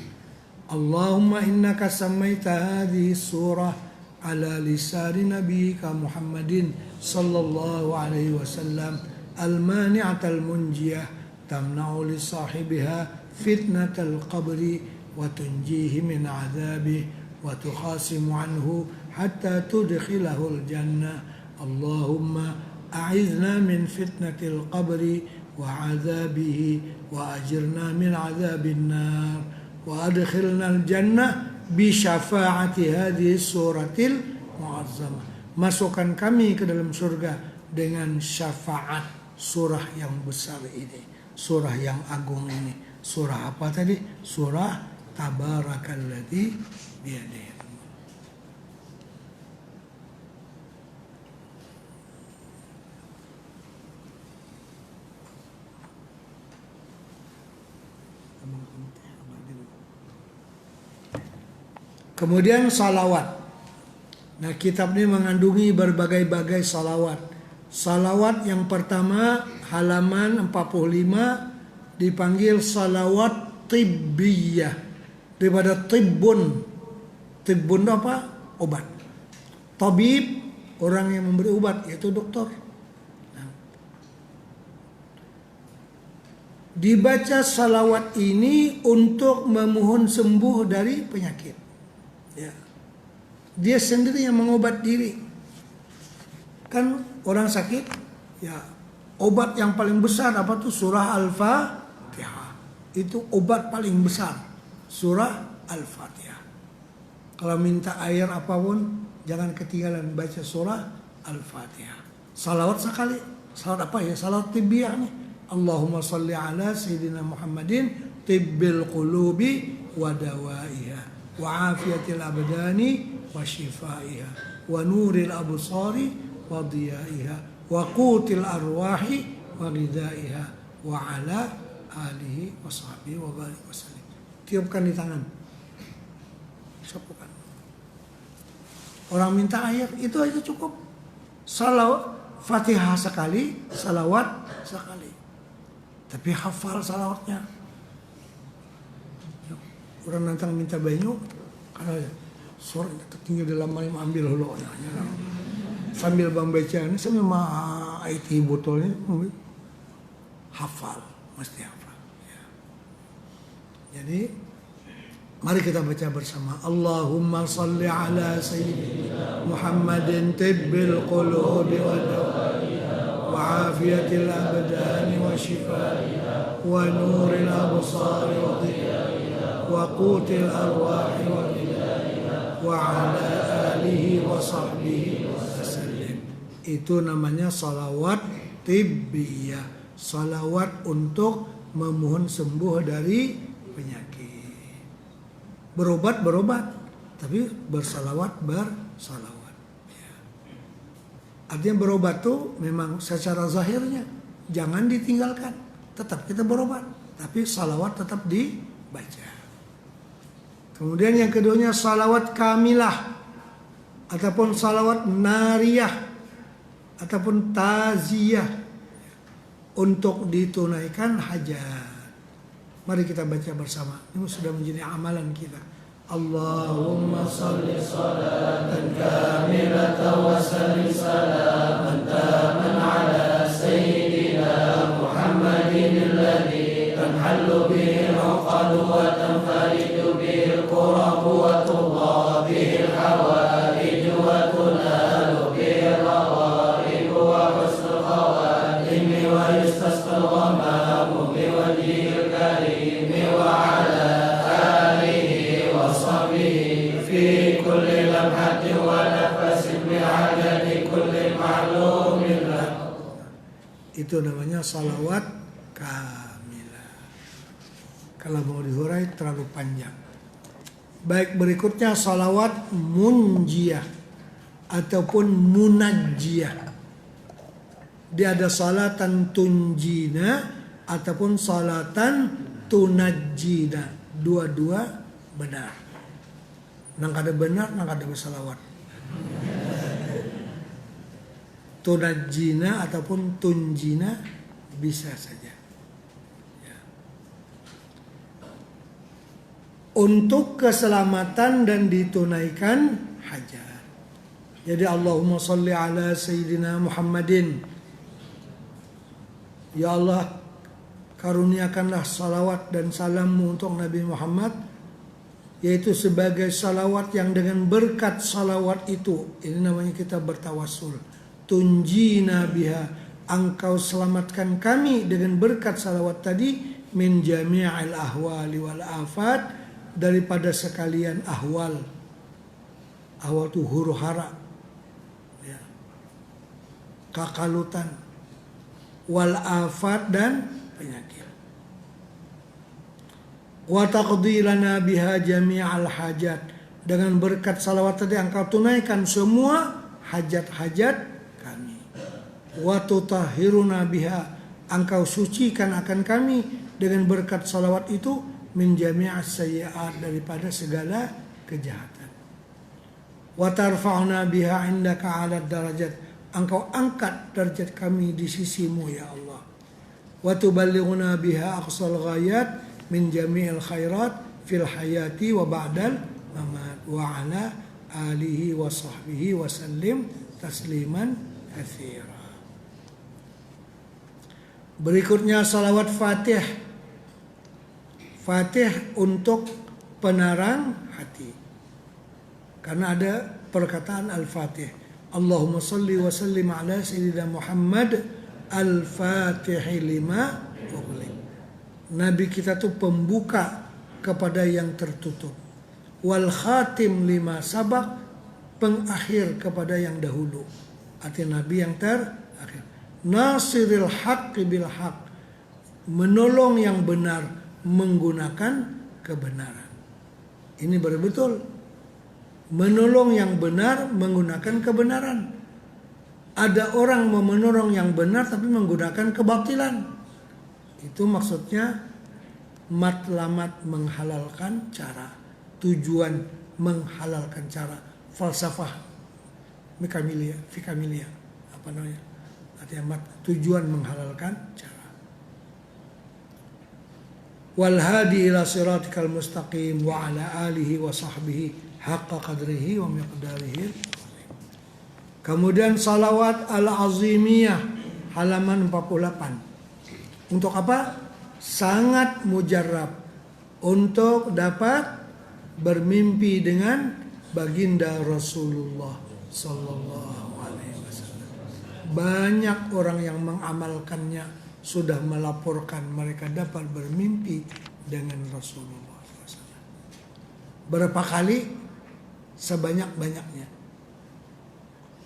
Allahumma innaka samaita hadhihi surah ala lisani nabiyyika Muhammadin sallallahu alaihi wasallam al-mani'atal munjiyah tamna'u li sahibiha fitnatal qabri wa tunjihi min 'adzabihi wa tukhasimu anhu hatta tudkhilahu al-jannah. Allahumma a'idna min fitnatil qabri wa 'adzabihi wa ajirna min 'adzabin nar wa adkhilna al-jannah bi syafaati hadhihi suratil mu'azzamah. Masukkan kami ke dalam surga dengan syafaat surah yang besar ini, surah yang agung ini. Surah apa tadi? Surah Tabarakalladzi biyadihi. Kemudian salawat. Nah, kitab ini mengandungi berbagai-bagai salawat. Salawat yang pertama halaman 45 dipanggil salawat tibbiyah. Daripada tibbun. Tibbun apa? Obat. Tabib, orang yang memberi obat, yaitu dokter. Nah, dibaca salawat ini untuk memohon sembuh dari penyakit. Ya. Dia sendiri yang mengobat diri. Kan orang sakit, ya obat yang paling besar apa tuh? Surah Al-Fatihah. Itu obat paling besar. Surah Al-Fatihah. Kalau minta air apapun, jangan ketinggalan baca surah Al-Fatihah. Salawat sekali. Salawat apa ya? Salawat tibbiyah nih. Allahumma salli ala Sayyidina Muhammadin tibbil qulubi wa dawaiha wa afiyatil abdani wa shifaiha wa nuril absari wa diyaiha wa qutil arwahi wa ghidaiha wa ala alihi wa sahbihi wa barik wasallim. Tiupkan di tangan, sapukan. Orang minta air, itu aja cukup. Salawat Fatihah sekali, salawat sekali. Tapi hafal salawatnya. Orang nantang minta banyu, kalau sore tertinggal dalam malam ambil hulu, sambil bang baca ini sambil IT botolnya, hafal, mesti hafal. Ya. Jadi mari kita baca bersama. Allahumma salli ala Sayyidina Muhammadin tibbil qulubi wa dawaiha wa afiyatil abdani wa shifaiha wa nuril absari wa diyaiha wa qutil arwahi wa ghidaiha wa ala alihi wa sahbihi wa sallim. Itu namanya salawat tibbiyah. Salawat untuk memohon sembuh dari penyakit. Berobat, tapi bersalawat, bersalawat. Ya. Artinya berobat tuh memang secara zahirnya jangan ditinggalkan. Tetap kita berobat, tapi salawat tetap dibaca. Kemudian yang keduanya salawat kamilah ataupun salawat nariyah ataupun taziyah untuk ditunaikan hajat. Mari kita baca bersama. Ini sudah menjadi amalan kita. Allahumma salli salatan kamilatan wa salli salaman taman ala sayyidina Muhammadin alladhi tanhallu bihi al-uqad wa tanfaridu bihi al-qurab wa tudha bihi al به في كل لمحة ونفس بعدد كل معلوم له. Itu namanya salawat kamilah. Kalau mau dihurai terlalu panjang. Baik, berikutnya salawat munjiyah ataupun munajjiyah. Dia ada salatan tunjina ataupun salatan tunajjina. Dua-dua benar. Nang kada benar, nang kada bersalawat. Tunajjina ataupun tunjina bisa saja. Ya. Untuk keselamatan dan ditunaikan hajat. Jadi Allahumma salli ala Sayyidina Muhammadin. Ya Allah, karuniakanlah salawat dan salammu untuk Nabi Muhammad, yaitu sebagai salawat yang dengan berkat salawat itu, ini namanya kita bertawassul, tunjina biha, engkau selamatkan kami dengan berkat salawat tadi, min jami'il ahwali wal afat, daripada sekalian ahwal. Ahwal itu huru hara, ya, kakalutan, wal afat dan penyakit. Wa taqdi lana biha jami'al hajat, dengan berkat salawat tadi engkau tunaikan semua hajat-hajat kami. Wa tutahhiruna biha, engkau sucikan akan kami dengan berkat salawat itu, min jami'as sayyi'at, daripada segala kejahatan. Wa tarfa'una biha indaka 'ala darajat, engkau angkat derajat kami di sisimu ya Allah. Wa tuballighuna biha aqsal ghayat min jami'il khairat fil hayati wa ba'dal mamat wa ala alihi wa sahbihi wa sallim tasliman katsira. Berikutnya salawat Fatih. Fatih untuk penerang hati. Karena ada perkataan Al-Fatih. Allahumma salli wa sallim ala Sayyidina Muhammad al-Fatihi lima ughliq. Nabi kita tuh pembuka kepada yang tertutup. Wal khatim lima sabaq, pengakhir kepada yang dahulu. Artinya Nabi yang terakhir. Nasiril haqqi bil haqq, menolong yang benar menggunakan kebenaran. Ini betul-betul menolong yang benar menggunakan kebenaran. Ada orang mau menolong yang benar tapi menggunakan kebatilan. Itu maksudnya matlamat, menghalalkan cara, tujuan menghalalkan cara, falsafah fikamilia, apa namanya? Artinya tujuan menghalalkan cara. Wal hadi ila siratikal mustaqim wa ala alihi wa sahbihi haqqa qadrihi wa miqdarihi. Kemudian salawat al-azimiyah halaman 48. Untuk apa? Sangat mujarrab untuk dapat bermimpi dengan baginda Rasulullah sallallahu alaihi wasallam. Banyak orang yang mengamalkannya sudah melaporkan mereka dapat bermimpi dengan Rasulullah SAW. Berapa kali? Sebanyak-banyaknya.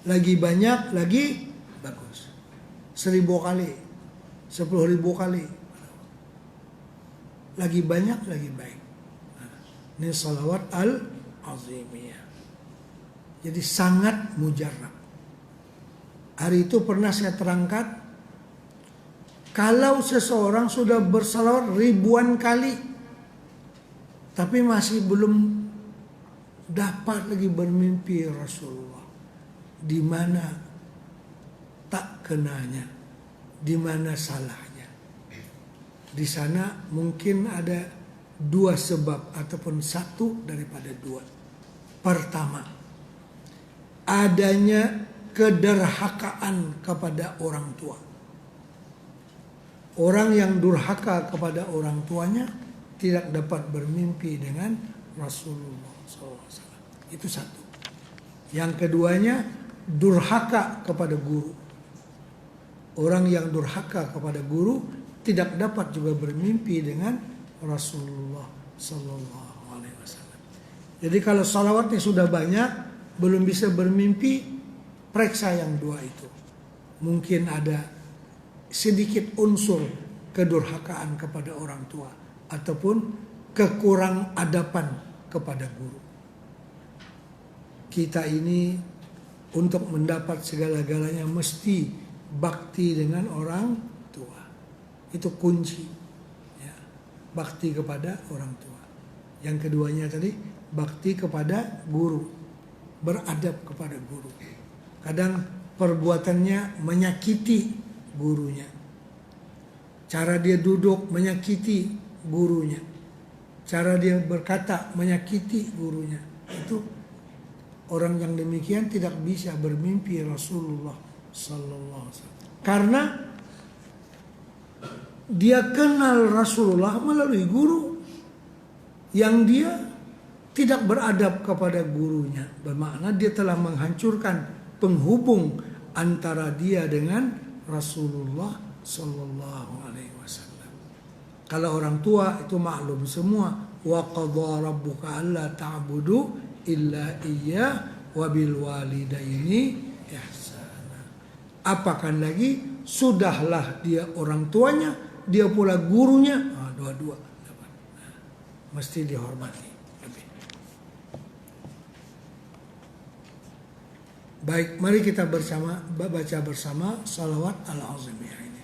Lagi banyak, lagi bagus. 1000 kali, 10.000 kali. Lagi banyak, lagi baik. Ini salawat al-azimiyah. Jadi sangat mujarrab. Hari itu pernah saya terangkan, kalau seseorang sudah bersalawat ribuan kali, tapi masih belum dapat lagi bermimpi Rasulullah, di mana tak kenanya, di mana salahnya. Di sana mungkin ada dua sebab ataupun satu daripada dua. Pertama, adanya kederhakaan kepada orang tua. Orang yang durhaka kepada orang tuanya tidak dapat bermimpi dengan Rasulullah SAW. Itu satu. Yang keduanya, durhaka kepada guru. Orang yang durhaka kepada guru tidak dapat juga bermimpi dengan Rasulullah SAW. Jadi kalau salawatnya sudah banyak, belum bisa bermimpi, periksa yang dua itu. Mungkin ada sedikit unsur kedurhakaan kepada orang tua ataupun kekurang adaban kepada guru. Kita ini untuk mendapat segala-galanya mesti bakti dengan orang tua. Itu kunci. Ya, bakti kepada orang tua. Yang keduanya tadi, bakti kepada guru. Beradab kepada guru. Kadang perbuatannya menyakiti gurunya. Cara dia duduk menyakiti gurunya. Cara dia berkata menyakiti gurunya. Itu orang yang demikian tidak bisa bermimpi Rasulullah sallallahu alaihi wasallam. Karena dia kenal Rasulullah melalui guru yang dia tidak beradab kepada gurunya. Bermakna dia telah menghancurkan penghubung antara dia dengan Rasulullah sallallahu alaihi wasallam. Kalau orang tua itu maklum semua, wa qadha rabbuka alla ta'budu illa iyyah wa bil walidaini ihsana. Apakan lagi, sudahlah dia orang tuanya, dia pula gurunya, dua-dua dapat. Mesti dihormati. Baik, mari kita baca bersama salawat al-azimiyah ini.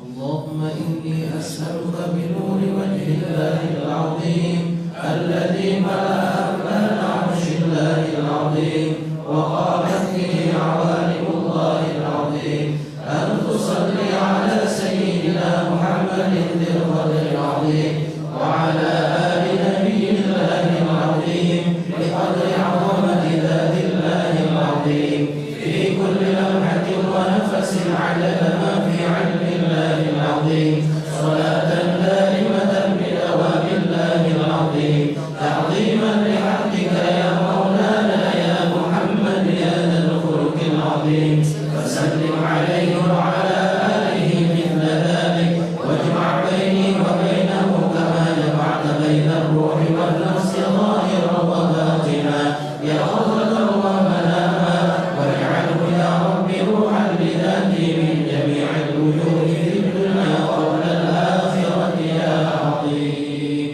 اللهم إني أسألك بنور وجه الله العظيم الذي ملأ أكمال عرش الله العظيم وقامت به عوالم الله العظيم أن تصلي على سيدنا محمد ذي القدر العظيم وعلى آل نبي الله العظيم بقدر عظمة ذات الله العظيم في كل لمحة ونفس عدد ما في علم الله العظيم صلاة دائمة بدوام الله العظيم تعظيما لحقك يا مولانا يا محمد يا ذا الخلق العظيم وسلم عليه وعلى آله مثل ذلك واجمع بيني وبينه كما جمعت بين الروح والنفس ظاهرا وباطنا يا قدرة الله مناما واجعله يا رب روحا لذاتي من جميع الوجوه في الدنيا قبل الآخرة يا عظيم.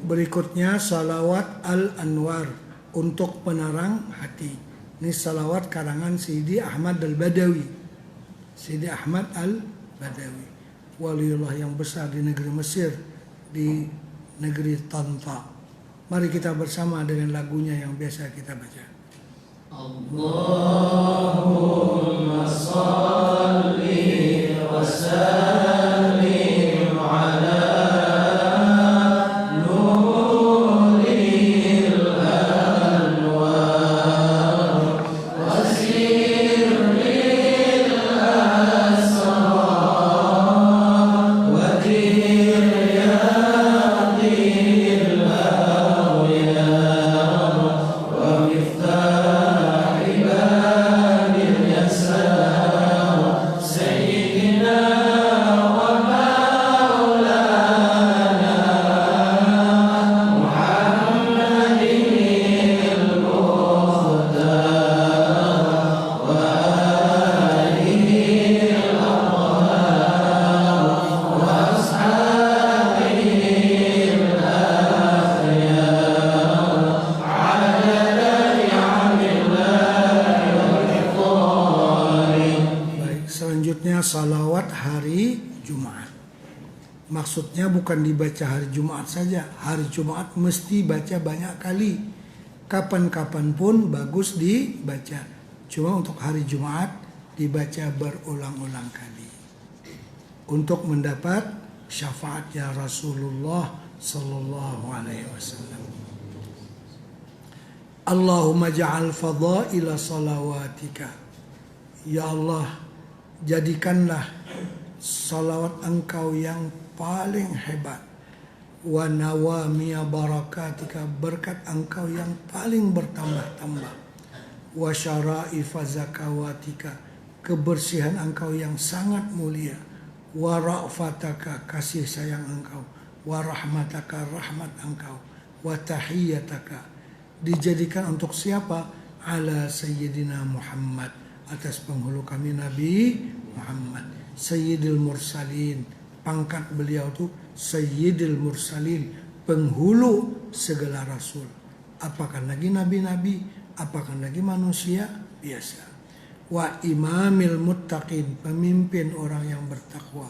Berikutnya salawat al-anwar untuk penerang hati. Ini salawat karangan Sidi Ahmad al-Badawi. Sidi Ahmad al-Badawi, waliullah yang besar di negeri Mesir, di negeri Tanta. Mari kita bersama dengan lagunya yang biasa kita baca. Allahumma salli wa sallim ala nuril anwar wa sirril asrar wa tiryadil awliya wa miftah babil yasar sayyidina wa maulana Muhammadin al-Mukhtar wa alihi al-athhar wa ashabihi al-akhyar adada ni'amillahi wal ifdali. Baik, selanjutnya salawat hari Jumat. Maksudnya bukan dibaca hari Jumat saja. Hari Jumat mesti baca banyak kali. Kapan-kapan pun bagus dibaca. Cuma untuk hari Jumat dibaca berulang-ulang kali. Untuk mendapat syafaatnya Rasulullah sallallahu alaihi wasallam. Allahumma ja'al fadaila salawatika. Ya Allah, jadikanlah salawat engkau yang paling hebat, wa nawamiya barakatika, berkat engkau yang paling bertambah-tambah, wa syara'ifa zakawatika, kebersihan engkau yang sangat mulia, wa ra'fataka, kasih sayang engkau, wa rahmataka, rahmat engkau, wa tahiyyataka, dijadikan untuk siapa? Ala sayyidina Muhammad, atas penghulu kami Nabi Muhammad, sayyidil mursalin, pangkat beliau tuh sayyidil mursalin, penghulu segala rasul. Apakah lagi nabi-nabi, apakah lagi manusia biasa. Wa imamil muttaqin, pemimpin orang yang bertakwa.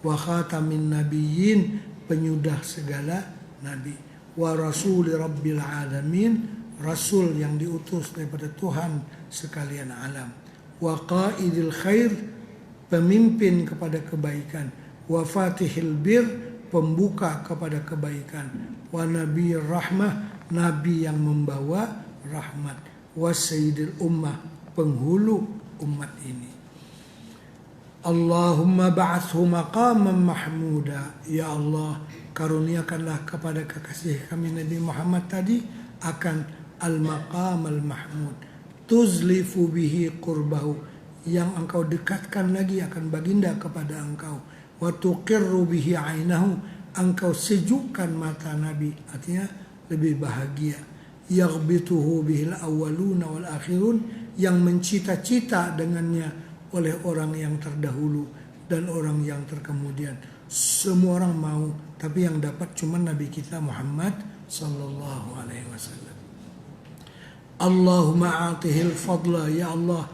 Wa khatamin nabiyyin, penyudah segala nabi. Wa rasuli rabbil alamin, rasul yang diutus daripada Tuhan sekalian alam. Wa qaidil khair, pemimpin kepada kebaikan. Wa fatihil bir, pembuka kepada kebaikan. Wa nabiyir rahmah, nabi yang membawa rahmat. Wa sayyidil ummah, penghulu umat ini. Allahumma ba'athu maqaman mahmuda, ya Allah karuniakanlah kepada kekasih kami Nabi Muhammad tadi akan al-maqam al-mahmud, tuzlifu bihi qurbahu, yang engkau dekatkan lagi akan baginda kepada engkau, wa tuqirru bihi ainahu, engkau sejukkan mata Nabi, artinya lebih bahagia, yaghbituhu bihil awwaluna wal akhirun, yang mencita-cita dengannya oleh orang yang terdahulu dan orang yang terkemudian. Semua orang mau, tapi yang dapat cuma Nabi kita Muhammad sallallahu alaihi wasallam. Allahumma atihil fadla, ya Allah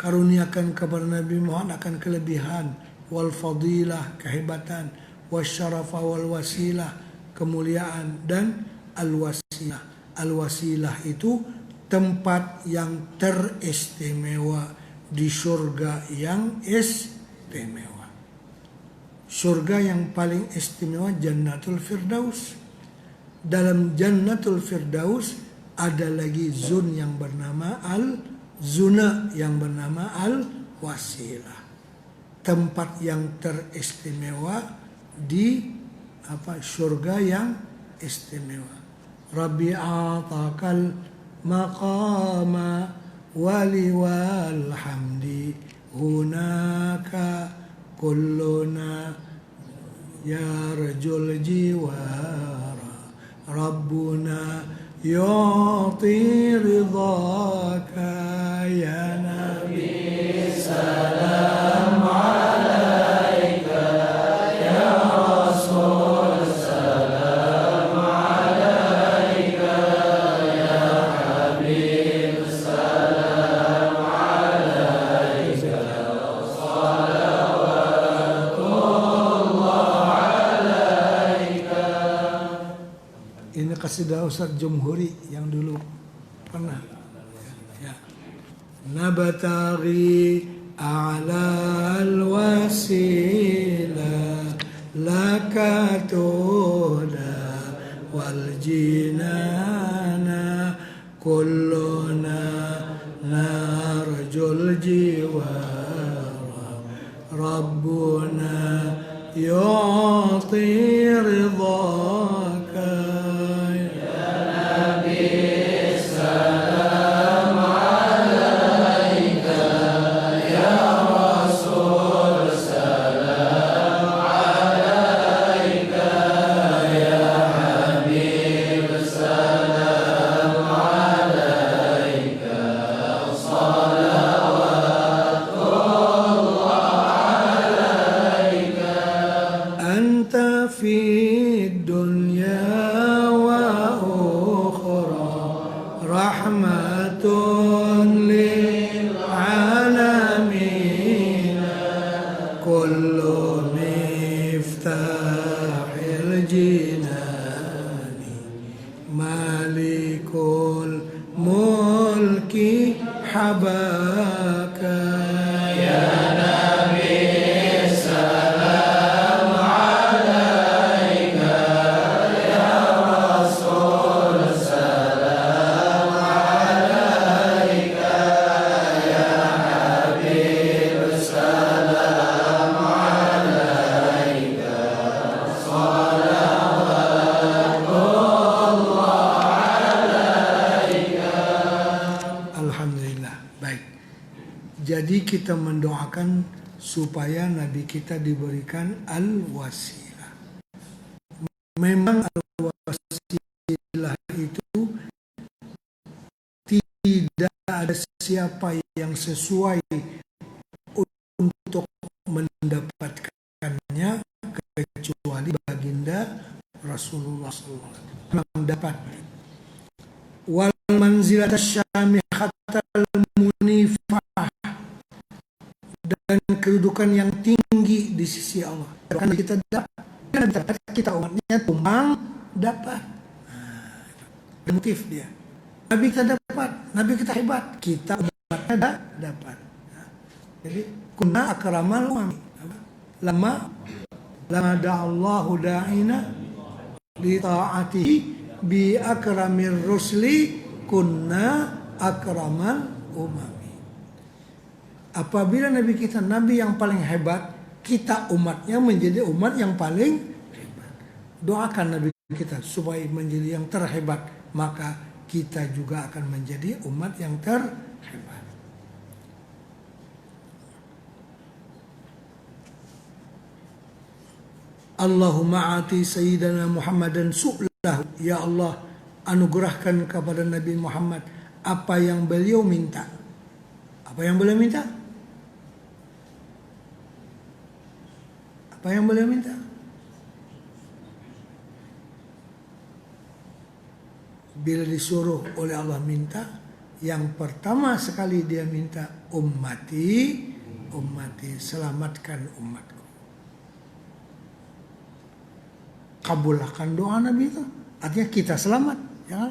karuniakan kepada Nabi Muhammad akan kelebihan, wal fadilah, kehebatan, wasyarafa wal wasilah, kemuliaan, dan al wasilah. Al wasilah itu tempat yang teristimewa di surga yang istimewa. Surga yang paling istimewa Jannatul Firdaus. Dalam Jannatul Firdaus ada lagi zon yang bernama al-zuna, yang bernama al-wasilah. Tempat yang teristimewa di surga yang istimewa. Rabbi atakal maqama wali wal hamdi hunaka kulluna ya rajul jiwara rabbuna yu'ti ridhaka ya nabi salam alaika ya rasul salam alaika ya habib salam alaika salawatullah alaika. Ini kasidah Ustaz Jumhuri yang dulu pernah ya. Nabataghi a'la al-wasila laka tuhda wal jinana kulluna narjul jiwara rabbuna yu'ti ridhaka ya nabi salam alaika ya rasul salam alaika ya habib salam alaika salawatullah alaika anta fi dunya Jadi kita mendoakan supaya Nabi kita diberikan al-wasilah. Memang al-wasilah itu tidak ada siapa yang sesuai untuk mendapatkannya kecuali baginda Rasulullah SAW. Memang dapat. Wal manzilat syamihatal munifah, dan kedudukan yang tinggi di sisi Allah. Karena kita dapat, kita umatnya tumbang dapat. Motif dia. Nabi kita dapat, Nabi kita hebat, kita umatnya dapat. Jadi kunna akramal umami. Lama da'allahu da'ina li ta'atihi bi akramir rusli kunna akramal umami. Apabila Nabi kita Nabi yang paling hebat, kita umatnya menjadi umat yang paling hebat. Doakan Nabi kita supaya menjadi yang terhebat, maka kita juga akan menjadi umat yang terhebat. Allahumma ati sayyidina Muhammadan su'lahu. Ya Allah, anugerahkan kepada Nabi Muhammad apa yang beliau minta. Apa yang beliau minta? Apa yang beliau minta? Bila disuruh oleh Allah minta, yang pertama sekali dia minta, ummati, selamatkan umatku. Kabulkan doa Nabi itu, artinya kita selamat, ya.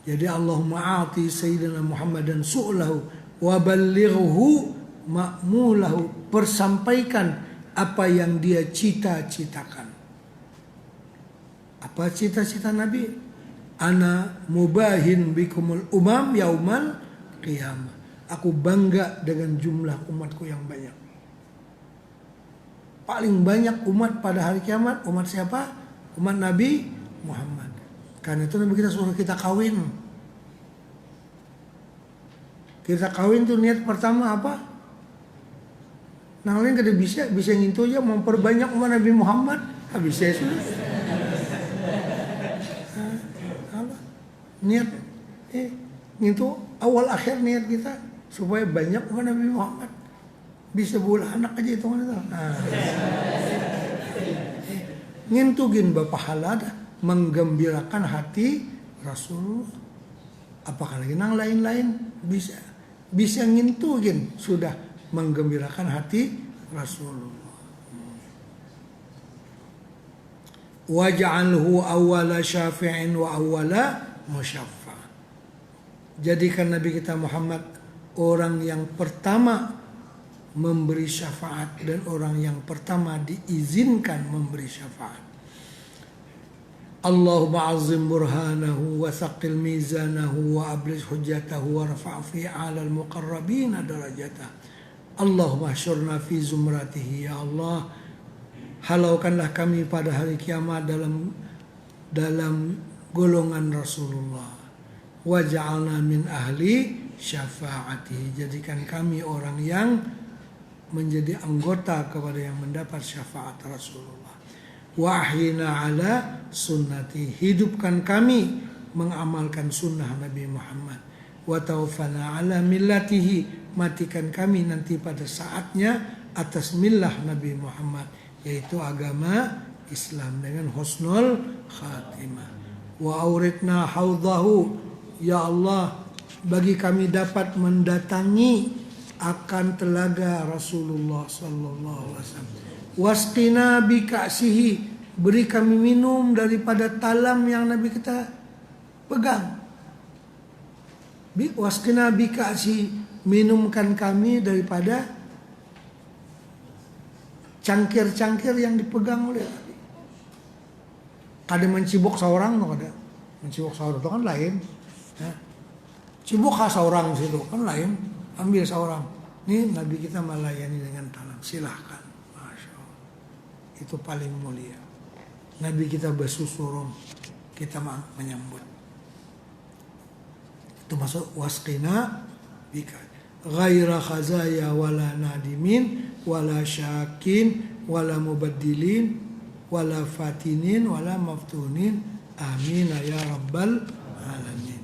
Jadi Allahumma a'ti sayyidina Muhammadan su'lahu wa ballighhu ma'mulahu, persampaikan apa yang dia cita-citakan. Apa cita-cita Nabi? Ana mubahin bikumul umam yaumal qiyamah. Aku bangga dengan jumlah umatku yang banyak. Paling banyak umat pada hari kiamat, umat siapa? Umat Nabi Muhammad. Karena itu Nabi kita suruh kita kawin. Kita kawin tuh niat pertama apa? Nah, lain kada bisa ngintu aja memperbanyak umat Nabi Muhammad. Habis saya sudah. Niat itu awal akhir niat kita supaya banyak umat Nabi Muhammad, bisa bola anak aja itu kan itu. Ngintugin bapahala menggembirakan hati Rasulullah. Apakah lagi nang lain-lain bisa ngintugin sudah menggembirakan hati Rasulullah. Waj'alhu awwala syafi'in wa awwala musyaffa. Jadikan Nabi kita Muhammad orang yang pertama memberi syafaat dan orang yang pertama diizinkan memberi syafaat. Allahumma azim burhanahu wa thaqil mizanahu wa abliz hujjatahu wa rafa' fi 'alal muqarrabin darajatah. Allahumma syurna fi zumratihi. Ya Allah, halaukanlah kami pada hari kiamat dalam golongan Rasulullah. Waj'alna min ahli syafaati. Jadikan kami orang yang menjadi anggota kepada yang mendapat syafaat Rasulullah. Wa ahyina ala sunnati. Hidupkan kami mengamalkan sunnah Nabi Muhammad. Wa tawaffana ala millatihi. Matikan kami nanti pada saatnya atas millah Nabi Muhammad, yaitu agama Islam dengan husnul khatimah. Wa auridna haudhahu. Ya Allah, bagi kami dapat mendatangi akan telaga Rasulullah sallallahu alaihi wasallam. Wasqina bi ka'sihi. Beri kami minum daripada talam yang Nabi kita pegang. Wasqina bi ka'sihi. Minumkan kami daripada cangkir-cangkir yang dipegang oleh Nabi. Kada mencibuk seorang no kada. Mencibuk seorang itu kan lain. Ya. Cibuk seorang situ kan lain. Ambil seorang. Ini Nabi kita melayani dengan talam. Silahkan. Masya Allah. Itu paling mulia. Nabi kita bersusurung. Kita menyambut. Itu masuk wasqina bika. ghaira khazaya wala nadimin wala syakin wala mubaddilin wala fatinin wala maftunin amin ya rabbal alamin.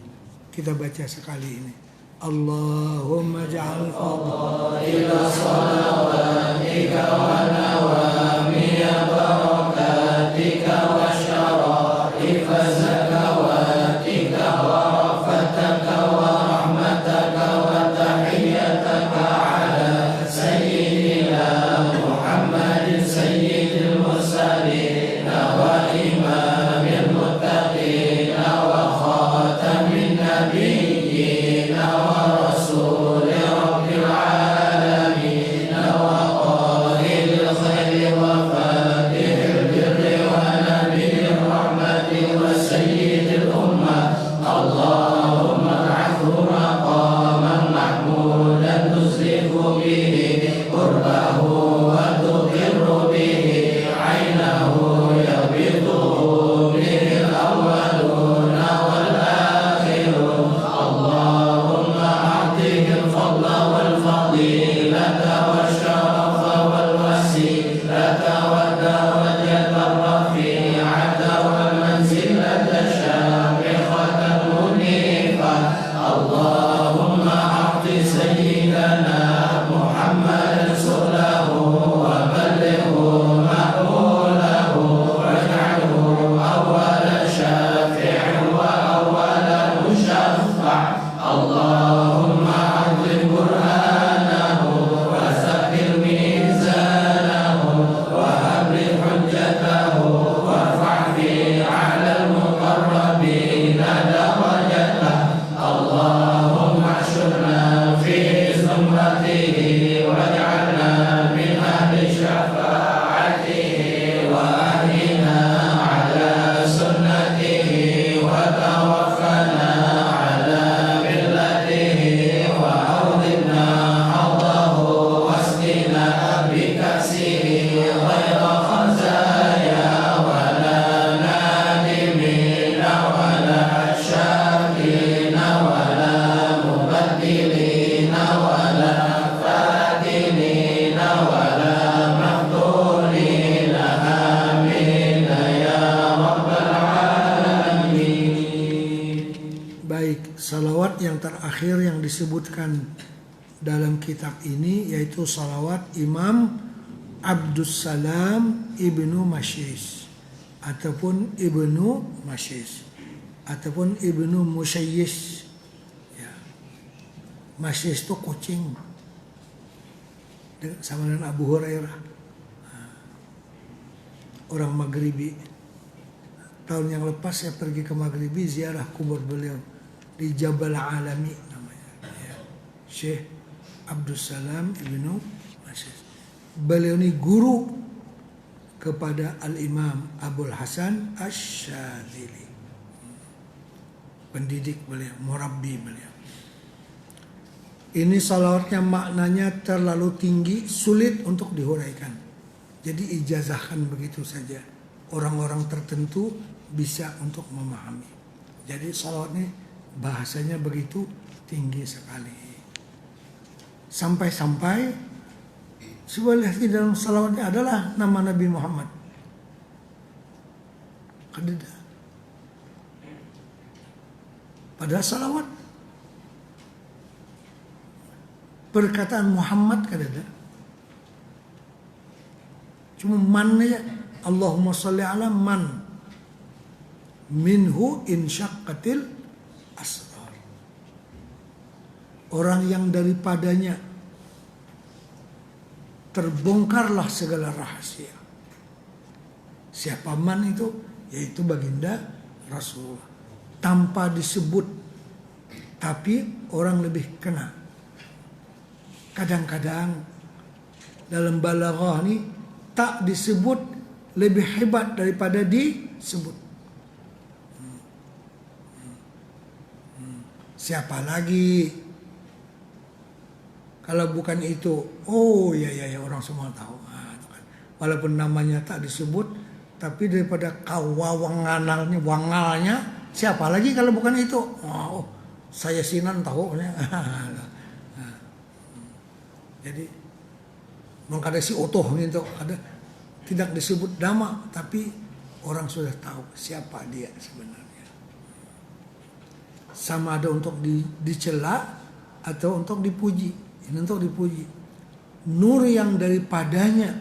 Kita baca sekali ini. Allahumma ja'al fadaila salawatika wa nawamiya barakatika wa syara'ifa zakawatika wa rafataka wa rahmataka wa tahiyyataka ala sayyidina Muhammadin sayyidil mursalin wa imamil muttaqin wa khatamin nabiyyin wa rasul rabbil alamin wa qalil khairi wa fatihil birri wa nabiyir rahmati wa sayyidil ummah. Allahumma ba'athu maqaman mahmudan tuzlifu bihi qurbahu wa tuqirru bihi aynahu yabituhu bihi al-awwaluna wal akhirun. Allahumma a'tihi al-fadla wal fadilata wa syarafa wal wasilata wa darajata rafi'ata wal manzilata syamikhatan munifah. Allahumma a'ti sayyidana Muhammadan sulahu wa ballighu ma'mulahu waj'alhu awwala syafi'in wa awwala musyaffa'. Allahumma a'zim burhanahu wa sabbir mizanahu wa habli hujjatahu warfa' fi 'ala al-muqarrabin darajatahu. Allahumma asyurna fi zumratihi waj'alna min ahli syafa'atihi wa ahlina ala sunnatihi wa tawaffana ala millatihi wa awdina hawdahu wasqina bikasihi ghaira khazaya wala nadimina wala syakina wala mubaddilina wala fatinina wala maftunina amin ya rabbal alamin. Baik, salawat yang terakhir yang disebutkan dalam kitab ini yaitu salawat Imam Abdus Salam Ibnu Masyis ataupun Ibnu Masyis ataupun Ibnu Musayyis. Ya. Masyis itu kucing. Sama dengan Abu Hurairah. Orang Maghribi. Tahun yang lepas saya pergi ke Maghribi ziarah kubur beliau di Jabal Alami namanya. Ya. Syekh Abdus Salam Ibnu Masyis. Beliau ini guru kepada Al-Imam Abul Hasan Asy-Syadzili. Pendidik beliau, murabbi beliau. Ini salawatnya maknanya terlalu tinggi, sulit untuk dihuraikan. Jadi ijazahkan begitu saja. Orang-orang tertentu bisa untuk memahami. Jadi salawat ini bahasanya begitu tinggi sekali. Sampai-sampai sebuah di dalam salawatnya adalah nama Nabi Muhammad. Kadeda. Padahal salawat perkataan Muhammad kadeda. Cuma mannya Allahumma sholli ala man minhu insyaqqatil asrar. Orang yang daripadanya terbongkarlah segala rahasia. Siapa man itu? Yaitu baginda Rasulullah. Tanpa disebut, tapi orang lebih kena. Kadang-kadang dalam balaghah ini tak disebut lebih hebat daripada disebut. Siapa lagi? Kalau bukan itu, oh ya orang semua tahu. Walaupun namanya tak disebut, tapi daripada wangalnya, siapa lagi kalau bukan itu? Oh, saya Sinan tahu. Jadi mengkada si otoh itu ada tidak disebut nama, tapi orang sudah tahu siapa dia sebenarnya. Sama ada untuk dicela atau untuk dipuji. Ini untuk dipuji. Nur yang daripadanya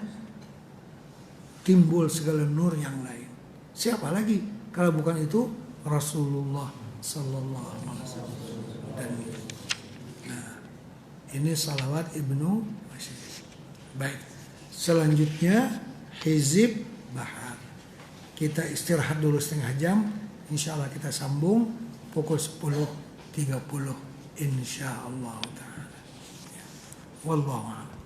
timbul segala nur yang lain. Siapa lagi kalau bukan itu Rasulullah Sallallahu Alaihi Wasallam. Dan ini salawat Ibnu Mas'ud. Baik, selanjutnya Hizib Bahar. Kita istirahat dulu setengah jam. Insya Allah kita sambung pukul 10.30 insya Allah ta'ala. Wallahu a'lam.